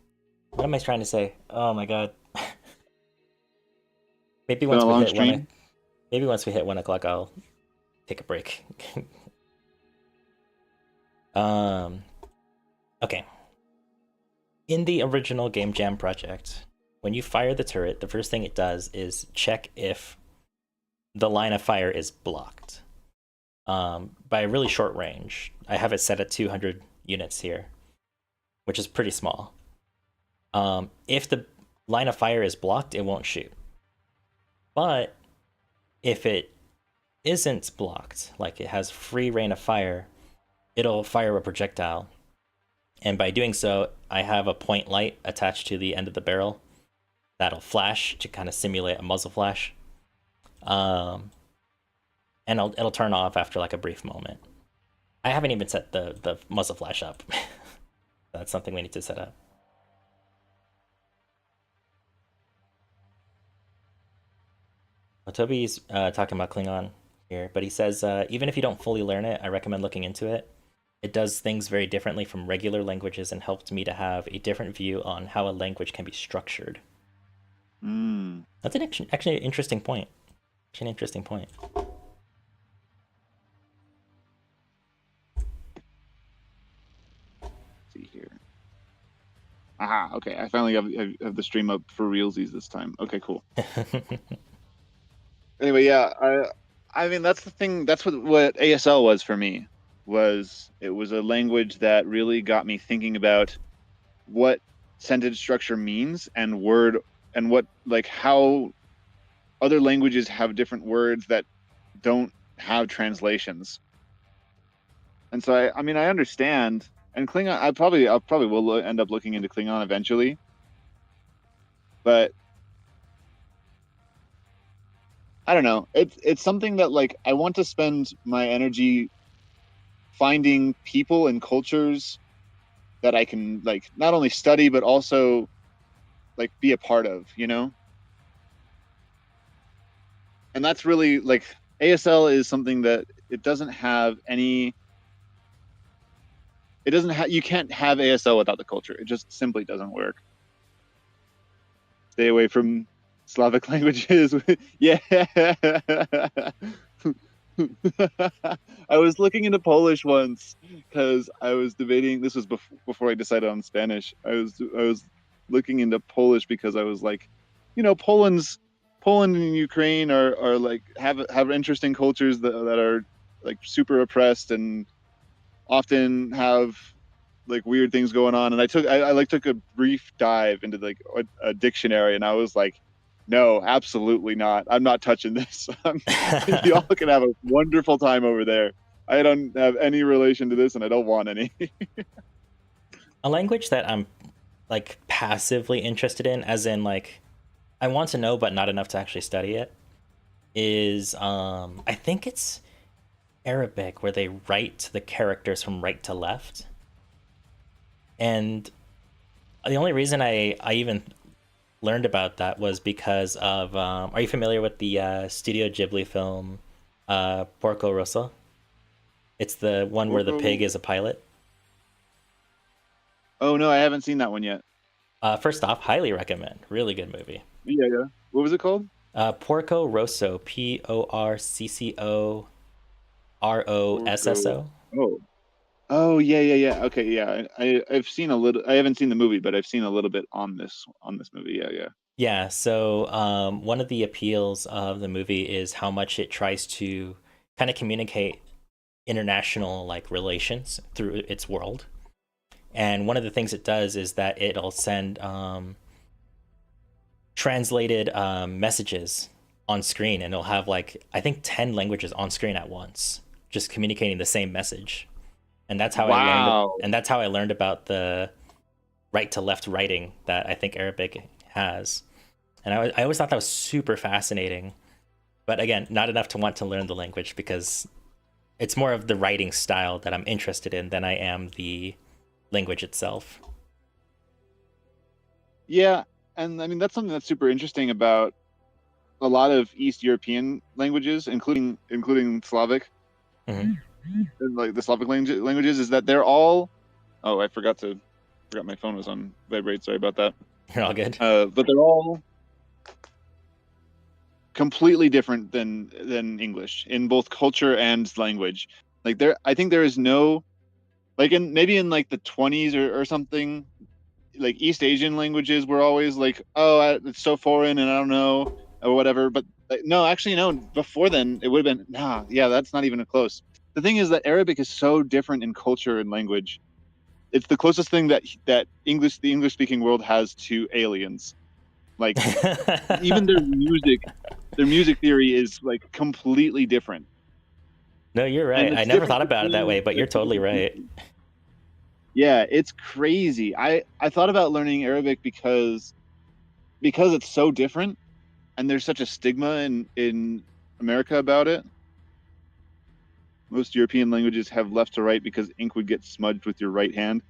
What am I trying to say? Oh my god. Maybe once we hit stream. maybe once we hit 1 o'clock, I'll take a break. Okay. In the original Game Jam project, when you fire the turret, the first thing it does is check if the line of fire is blocked by a really short range. I have it set at 200 units here, which is pretty small. If the line of fire is blocked, it won't shoot. But if it isn't blocked, like it has free reign of fire, it'll fire a projectile. And by doing so, I have a point light attached to the end of the barrel that'll flash to kind of simulate a muzzle flash. And it'll turn off after like a brief moment. I haven't even set the muzzle flash up. That's something we need to set up. Well, Toby's talking about Klingon here, but he says even if you don't fully learn it, I recommend looking into it. It does things very differently from regular languages and helped me to have a different view on how a language can be structured. That's actually an interesting point. Actually, an interesting point. Let's see here. Aha, okay. I finally have the stream up for realsies this time. Okay, cool. Anyway, yeah, I mean that's the thing. That's what ASL was for me. It was a language that really got me thinking about what sentence structure means and what like how other languages have different words that don't have translations. And so I mean I understand. And Klingon, I probably will end up looking into Klingon eventually. But I don't know. It's something that like I want to spend my energy finding people and cultures that I can like not only study but also like be a part of, you know? And that's really like ASL is something that it doesn't have you can't have ASL without the culture. It just simply doesn't work. Stay away from Slavic languages. Yeah. I was looking into Polish once because I was debating. This was before I decided on Spanish. I was looking into Polish because I was like, you know, Poland and Ukraine are like have interesting cultures that are like super oppressed and often have like weird things going on. And I took a brief dive into like a dictionary, and I was like, no, absolutely not. I'm not touching this. Y'all can have a wonderful time over there. I don't have any relation to this, and I don't want any. A language that I'm like passively interested in, as in like I want to know but not enough to actually study it, is I think it's Arabic, where they write the characters from right to left. And the only reason I even learned about that was because of are you familiar with the Studio Ghibli film Porco Rosso? It's the one where the pig is a pilot. Oh no, I haven't seen that one yet. First off, highly recommend. Really good movie. Yeah. What was it called? Porco Rosso, Porcorosso. Oh. Oh yeah. Okay, yeah. I've seen a little. I haven't seen the movie, but I've seen a little bit on this movie. Yeah. Yeah, so one of the appeals of the movie is how much it tries to kind of communicate international like relations through its world. And one of the things it does is that it'll send translated messages on screen, and it'll have like I think 10 languages on screen at once, just communicating the same message. And that's how Wow. I learned about the right to left writing that I think Arabic has. And I always thought that was super fascinating. But again, not enough to want to learn the language because it's more of the writing style that I'm interested in than I am the language itself. Yeah, and I mean that's something that's super interesting about a lot of East European languages, including Slavic, Mm-hmm. and, like the Slavic languages, is that they're all. Oh, forgot my phone was on vibrate. Sorry about that. You're all good. But they're all completely different than English in both culture and language. Like I think there is no, like maybe in like the 20s or something, like East Asian languages were always like, oh, it's so foreign and I don't know or whatever. But no, actually, no. Before then, it would have been yeah, that's not even close. The thing is that Arabic is so different in culture and language. It's the closest thing that the English speaking world has to aliens. Like even their music theory is like completely different. No, you're And right. I it's never different thought about it that way, but you're totally right. Yeah, it's crazy. I thought about learning Arabic because it's so different and there's such a stigma in America about it. Most European languages have left to right because ink would get smudged with your right hand.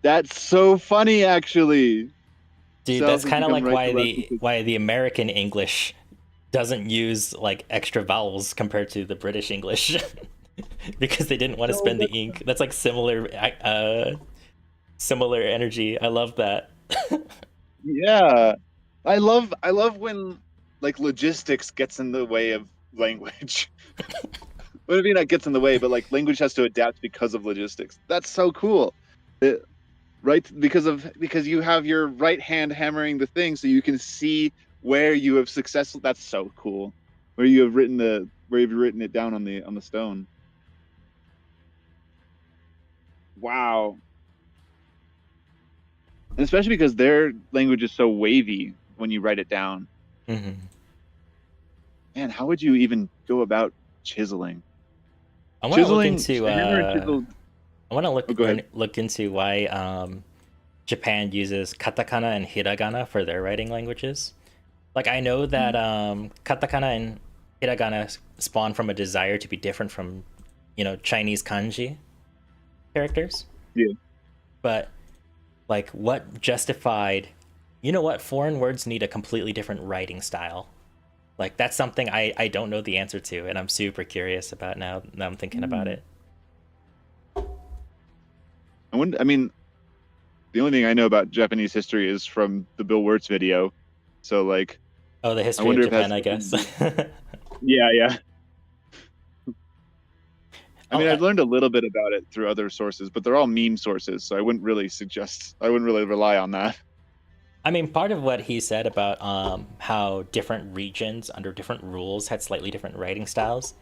That's so funny, actually. Dude, that's Cells have kind of become like right to left why the American English doesn't use like extra vowels compared to the British English because they didn't want to spend the ink. That's like similar energy. I love that. Yeah, I love when like logistics gets in the way of language. Well, maybe not gets in the way, but like language has to adapt because of logistics. That's so cool. Right, because you have your right hand hammering the thing, so you can see where you have successful. That's so cool. Where you've written it down on the stone. Wow. And especially because their language is so wavy when you write it down. Mm-hmm. Man, how would you even go about chiseling? I want to look Chiseling, into hammer and chisel. I want to Oh, go ahead. look into why Japan uses katakana and hiragana for their writing languages. Like I know that katakana and hiragana spawn from a desire to be different from, Chinese kanji characters. Yeah. But like what justified, foreign words need a completely different writing style. Like that's something I don't know the answer to, and I'm super curious about now that I'm thinking about it. I mean, the only thing I know about Japanese history is from the Bill Wirtz video. So like, Oh, the I history of wonder if Japan, that's I guess. yeah. I mean, Oh, I've learned a little bit about it through other sources, but they're all meme sources, so I wouldn't really rely on that. I mean, part of what he said about how different regions under different rules had slightly different writing styles.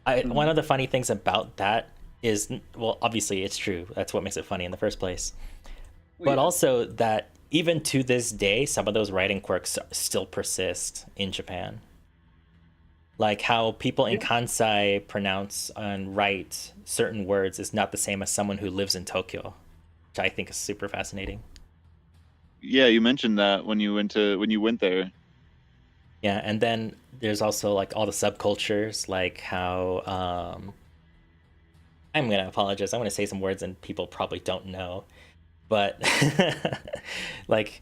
One of the funny things about that is, well, obviously it's true. That's what makes it funny in the first place. But also that even to this day, some of those writing quirks still persist in Japan. Like how people in Kansai pronounce and write certain words is not the same as someone who lives in Tokyo, which I think is super fascinating. Yeah, you mentioned that when you went there. Yeah, and then there's also like all the subcultures, like how I'm gonna apologize. I'm gonna say some words and people probably don't know, but like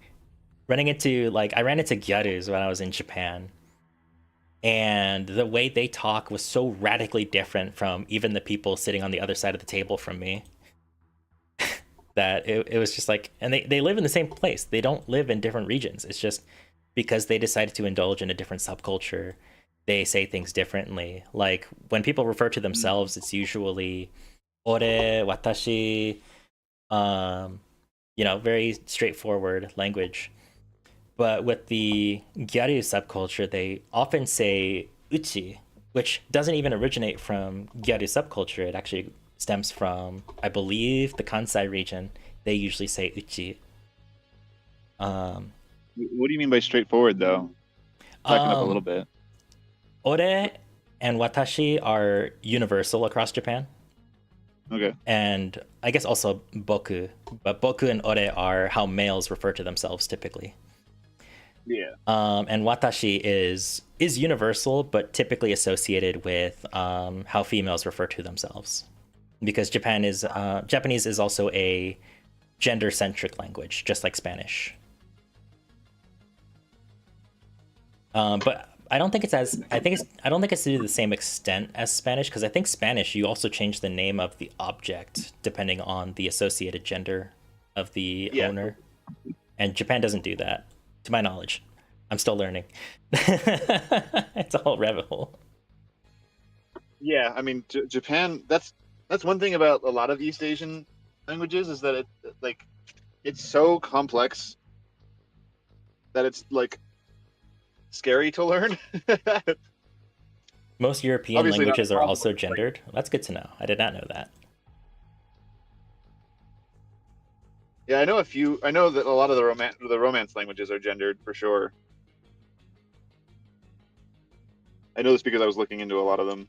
I ran into gyarus when I was in Japan, and the way they talk was so radically different from even the people sitting on the other side of the table from me that it was just like, and they live in the same place. They don't live in different regions. It's just because they decided to indulge in a different subculture, they say things differently. Like when people refer to themselves, it's usually ore, watashi, very straightforward language. But with the Gyaru subculture, they often say uchi, which doesn't even originate from Gyaru subculture. It actually stems from, I believe, the Kansai region. They usually say uchi. What do you mean by straightforward, though? Back it up a little bit. Ore and watashi are universal across Japan. Okay. And I guess also boku. But boku and ore are how males refer to themselves typically. Yeah. And watashi is universal, but typically associated with how females refer to themselves, because Japanese is also a gender-centric language, just like Spanish. But I don't think it's to the same extent as Spanish, because I think Spanish you also change the name of the object depending on the associated gender of the owner, and Japan doesn't do that. To my knowledge, I'm still learning. It's a whole rabbit hole. Yeah, I mean, Japan. That's one thing about a lot of East Asian languages is that it's so complex that it's like scary to learn. Most European Obviously languages not are also gendered. That's good to know. I did not know that. Yeah, I know a few. I know that a lot of the romance languages are gendered for sure. I know this because I was looking into a lot of them.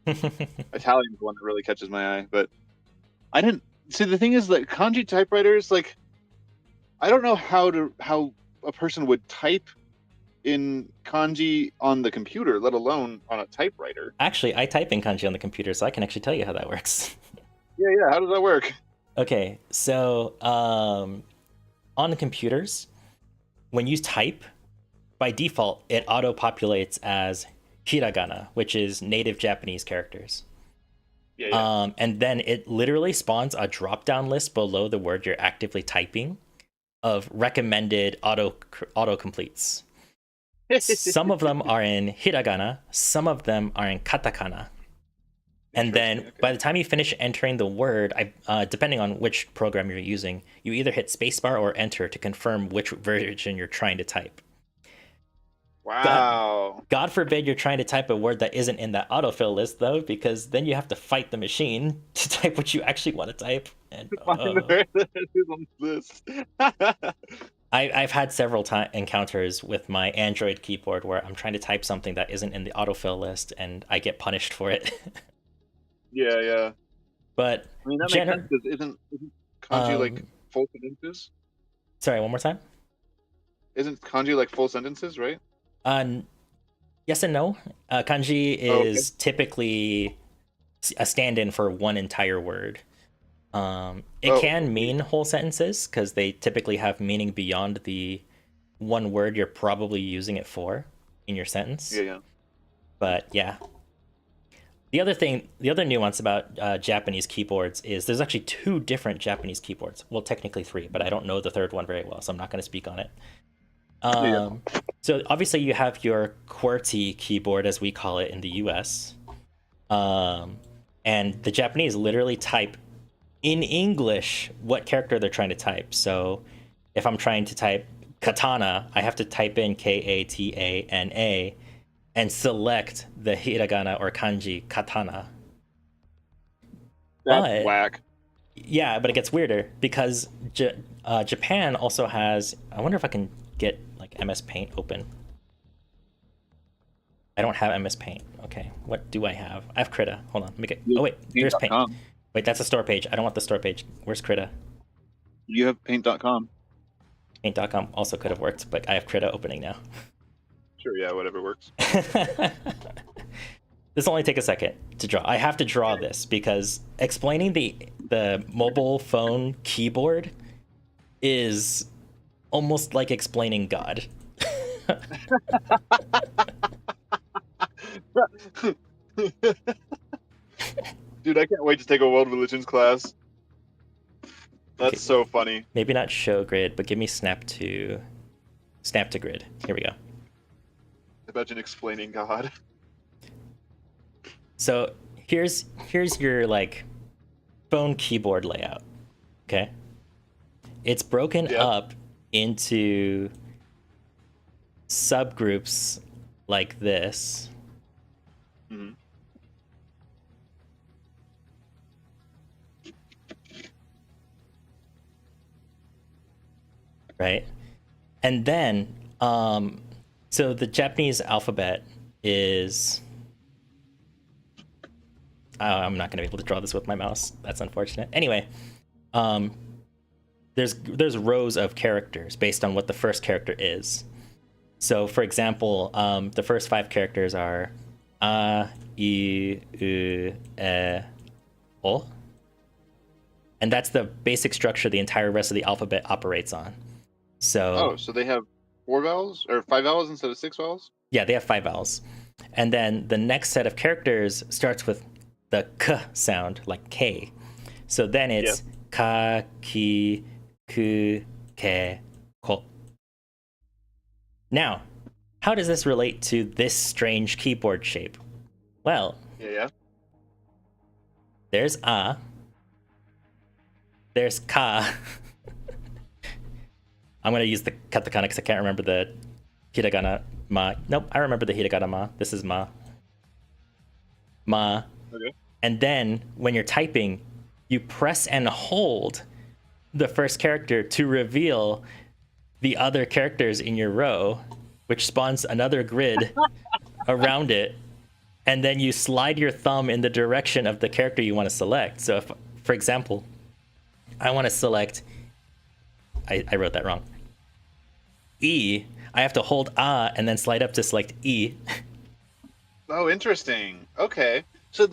Italian's the one that really catches my eye, but I didn't see. The thing is that kanji typewriters, like, I don't know how a person would type in kanji on the computer, let alone on a typewriter. Actually, I type in kanji on the computer, so I can actually tell you how that works. Yeah. How does that work? Okay, so on the computers, when you type, by default, it auto-populates as hiragana, which is native Japanese characters. Yeah. And then it literally spawns a drop-down list below the word you're actively typing of recommended auto-completes. Some of them are in hiragana, some of them are in katakana. And then by the time you finish entering the word, depending on which program you're using, you either hit spacebar or enter to confirm which version you're trying to type. Wow. God forbid you're trying to type a word that isn't in that autofill list, though, because then you have to fight the machine to type what you actually want to type. And, I've had several encounters with my Android keyboard where I'm trying to type something that isn't in the autofill list, and I get punished for it. Yeah. But I mean, that makes sense, because isn't kanji like full sentences? Sorry, one more time? Isn't kanji like full sentences, right? Yes and no. Kanji is typically a stand-in for one entire word. It can mean whole sentences, because they typically have meaning beyond the one word you're probably using it for in your sentence. Yeah. But yeah. The other nuance about Japanese keyboards is there's actually 2 different Japanese keyboards. Well, technically 3, but I don't know the third one very well, so I'm not going to speak on it. So obviously you have your QWERTY keyboard, as we call it in the US. And the Japanese literally type in English what character they're trying to type. So if I'm trying to type katana, I have to type in Katana and select the hiragana or kanji katana. That's whack. Yeah, but it gets weirder because Japan also has. I wonder if I can get like MS Paint open. I don't have MS Paint. Okay, what do I have? I have Krita. Hold on, let me get. Oh wait, there's Paint. Wait, that's a store page. I don't want the store page. Where's Krita? You have Paint.com. Paint.com also could have worked, but I have Krita opening now. Sure, yeah, whatever works. This will only take a second to draw. I have to draw this because explaining the mobile phone keyboard is almost like explaining God. Dude, I can't wait to take a world religions class. That's so funny. Maybe not show grid, but give me snap to snap to grid. Here we go. Imagine explaining God. So here's your like phone keyboard layout. Okay. It's broken Yep. up into subgroups like this. Mhm. Right? And then, so the Japanese alphabet is. Oh, I'm not going to be able to draw this with my mouse. That's unfortunate. Anyway, there's rows of characters based on what the first character is. So, for example, the first 5 characters are a, I, U, E, O. And that's the basic structure the entire rest of the alphabet operates on. So, Oh, so they have 4 vowels or 5 vowels instead of 6 vowels? yeah, they have 5 vowels. And then the next set of characters starts with the k sound, like K. So then it's ka, ki, ku, ke, ko. Now, how does this relate to this strange keyboard shape? Well, Yeah. there's a, there's ka. I'm going to use the katakana because I can't remember the hiragana ma. Nope, I remember the hiragana ma. This is ma. Ma. Okay. And then when you're typing, you press and hold the first character to reveal the other characters in your row, which spawns another grid around it. And then you slide your thumb in the direction of the character you want to select. So if, for example, I want to select, I wrote that wrong. E, I have to hold A and then slide up to select E. Oh, interesting. Okay. So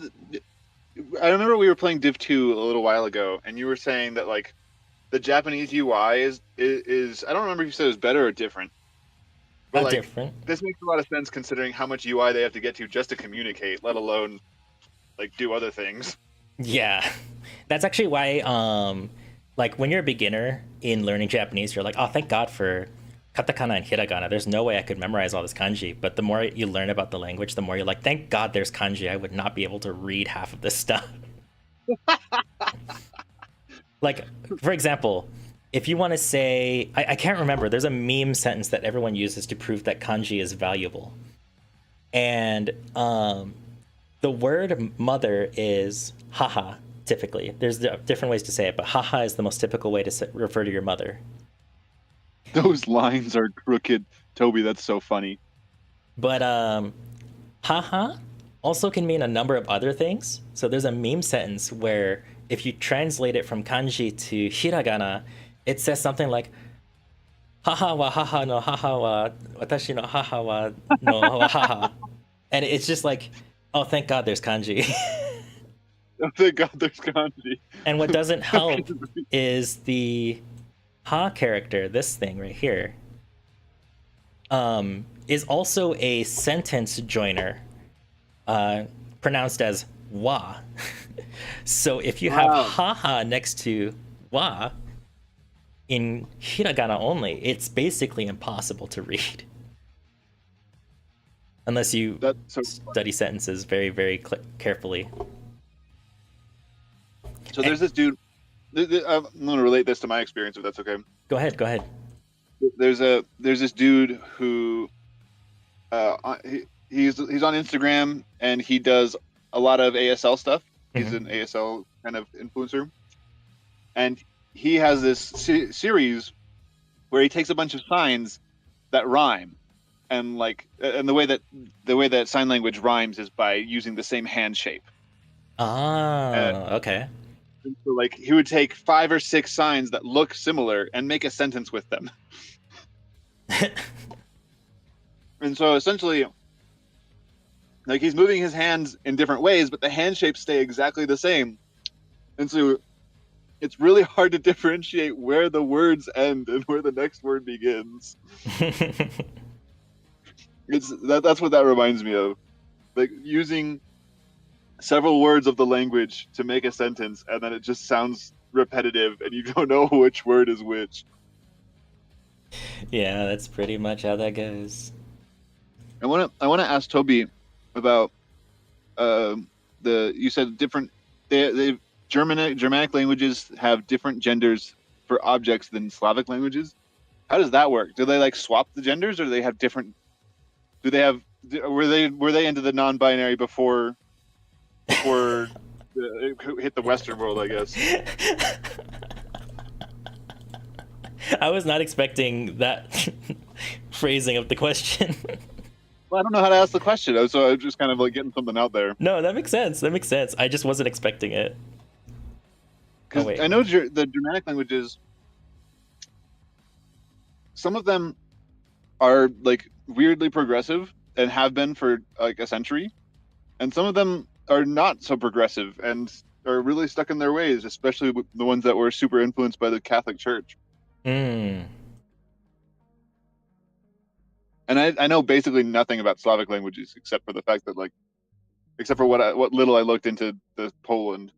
I remember we were playing Div 2 a little while ago, and you were saying that like the Japanese UI is I don't remember if you said it was better or different. But like Different. this makes a lot of sense considering how much UI they have to get to just to communicate, let alone like do other things. Yeah. That's actually why like when you're a beginner in learning Japanese, you're like, oh, thank God for katakana and hiragana. There's no way I could memorize all this kanji. But the more you learn about the language, the more you're like, thank God there's kanji. I would not be able to read half of this stuff. Like, for example, if you want to say, I can't remember, there's a meme sentence that everyone uses to prove that kanji is valuable. And the word mother is haha, typically. There's different ways to say it, but haha is the most typical way to refer to your mother. Those lines are crooked, Toby. That's so funny. But haha also can mean a number of other things. So there's a meme sentence where if you translate it from kanji to hiragana, it says something like haha wa haha no haha wa watashi no haha wa no wa haha. And it's just like, oh, thank God there's kanji. Oh, thank God there's kanji. And what doesn't help is the ha character, this thing right here, is also a sentence joiner, pronounced as wa. So if you have haha next to wa in hiragana only, it's basically impossible to read. Unless you study sentences very, very carefully. So there's this dude. I'm going to relate this to my experience, if that's okay. Go ahead. There's this dude who he's on Instagram and he does a lot of ASL stuff. He's an ASL kind of influencer, and he has this series where he takes a bunch of signs that rhyme, and the way that sign language rhymes is by using the same hand shape. Okay. And so like he would take 5 or 6 signs that look similar and make a sentence with them. And so essentially, like he's moving his hands in different ways, but the hand shapes stay exactly the same. And so it's really hard to differentiate where the words end and where the next word begins. That's what that reminds me of. Like using several words of the language to make a sentence, and then it just sounds repetitive and you don't know which word is which. Yeah, that's pretty much how that goes. I wanna ask Toby about you said different they Germanic languages have different genders for objects than Slavic languages. How does that work? Do they like swap the genders, or do they have different? Do they have were they into the non-binary before it hit the Western world? I guess. I was not expecting that phrasing of the question. Well, I don't know how to ask the question, so I'm just kind of like getting something out there. No, that makes sense. That makes sense. I just wasn't expecting it. Because wait. I know the Germanic languages, some of them are like weirdly progressive and have been for like a century, and some of them are not so progressive and are really stuck in their ways, especially the ones that were super influenced by the Catholic Church. Hmm. And I know basically nothing about Slavic languages except for the fact that except for what little I looked into the Poland.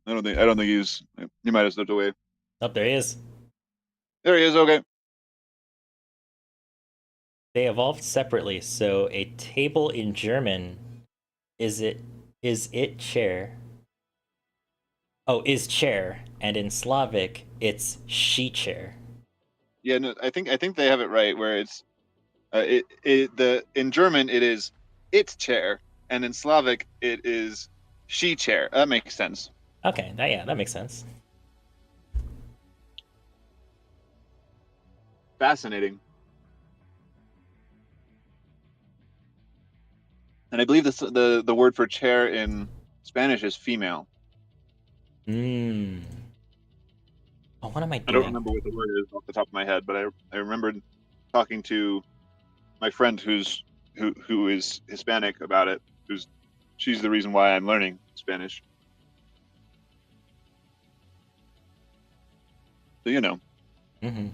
I don't think he's. He might have stepped away. Oh, there he is. There he is. Okay. They evolved separately, so a table in German is it chair. Oh, is chair, and in Slavic it's she chair. Yeah. No, I think they have it right where it's in German it is its chair, and in Slavic it is she chair. That makes sense. Okay, that makes sense. Fascinating. And I believe the word for chair in Spanish is female. Hmm. Oh, what am I I don't doing? remember what the word is off the top of my head, but I remember talking to my friend who is Hispanic about it. She's the reason why I'm learning Spanish. So you know. Mm-hmm.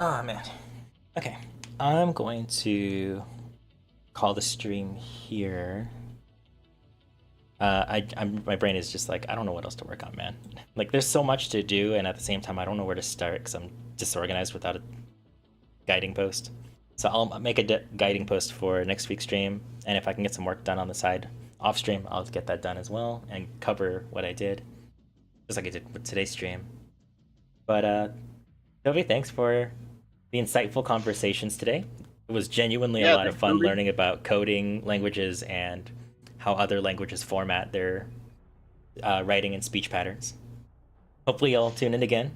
Oh man. Okay, I'm going to call the stream here. My brain is just like, I don't know what else to work on, man. Like, there's so much to do, and at the same time, I don't know where to start because I'm disorganized without a guiding post. So I'll make a guiding post for next week's stream, and if I can get some work done on the side off stream, I'll get that done as well and cover what I did, just like I did with today's stream. But Toby, thanks for the insightful conversations today. It was genuinely a Yeah, lot of thanks, fun Toby. learning about coding languages and how other languages format their writing and speech patterns. Hopefully, you'll tune in again.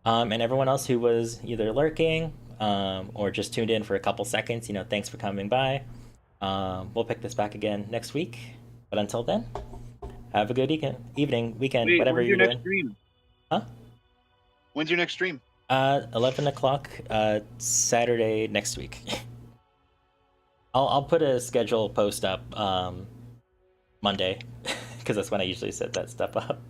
And everyone else who was either lurking or just tuned in for a couple seconds, thanks for coming by. We'll pick this back again next week. But until then, have a good evening, weekend, Wait, whatever when's you're your next doing. stream? Huh? When's your next stream? 11 o'clock Saturday next week. I'll put a schedule post up Monday because that's when I usually set that stuff up.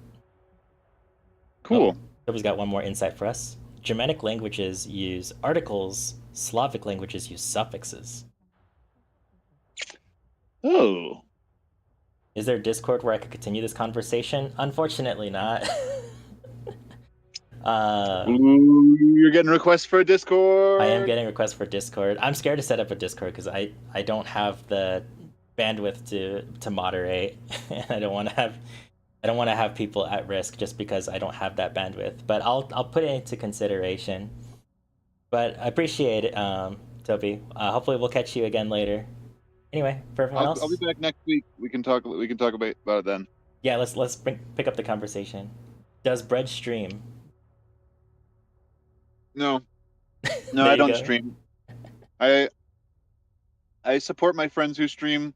Cool. Oh, Toby's got one more insight for us. Germanic languages use articles. Slavic languages use suffixes. Oh. Is there Discord where I could continue this conversation? Unfortunately not. Ooh, you're getting requests for a Discord. I am getting requests for Discord. I'm scared to set up a Discord because I don't have the bandwidth to moderate, and I don't want to have people at risk just because I don't have that bandwidth. But I'll put it into consideration. But I appreciate it, Toby. Hopefully we'll catch you again later. Anyway, for everyone else, I'll be back next week. We can talk about it then. yeah, let's pick up the conversation. Does bread stream? No, There I you don't go. stream. I support my friends who stream,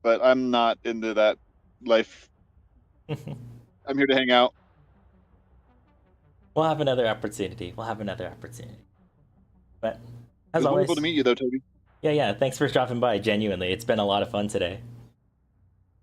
but I'm not into that life. I'm here to hang out. We'll have another opportunity. But It as was wonderful to always, meet you, though, Toby. yeah. Thanks for dropping by. Genuinely, it's been a lot of fun today.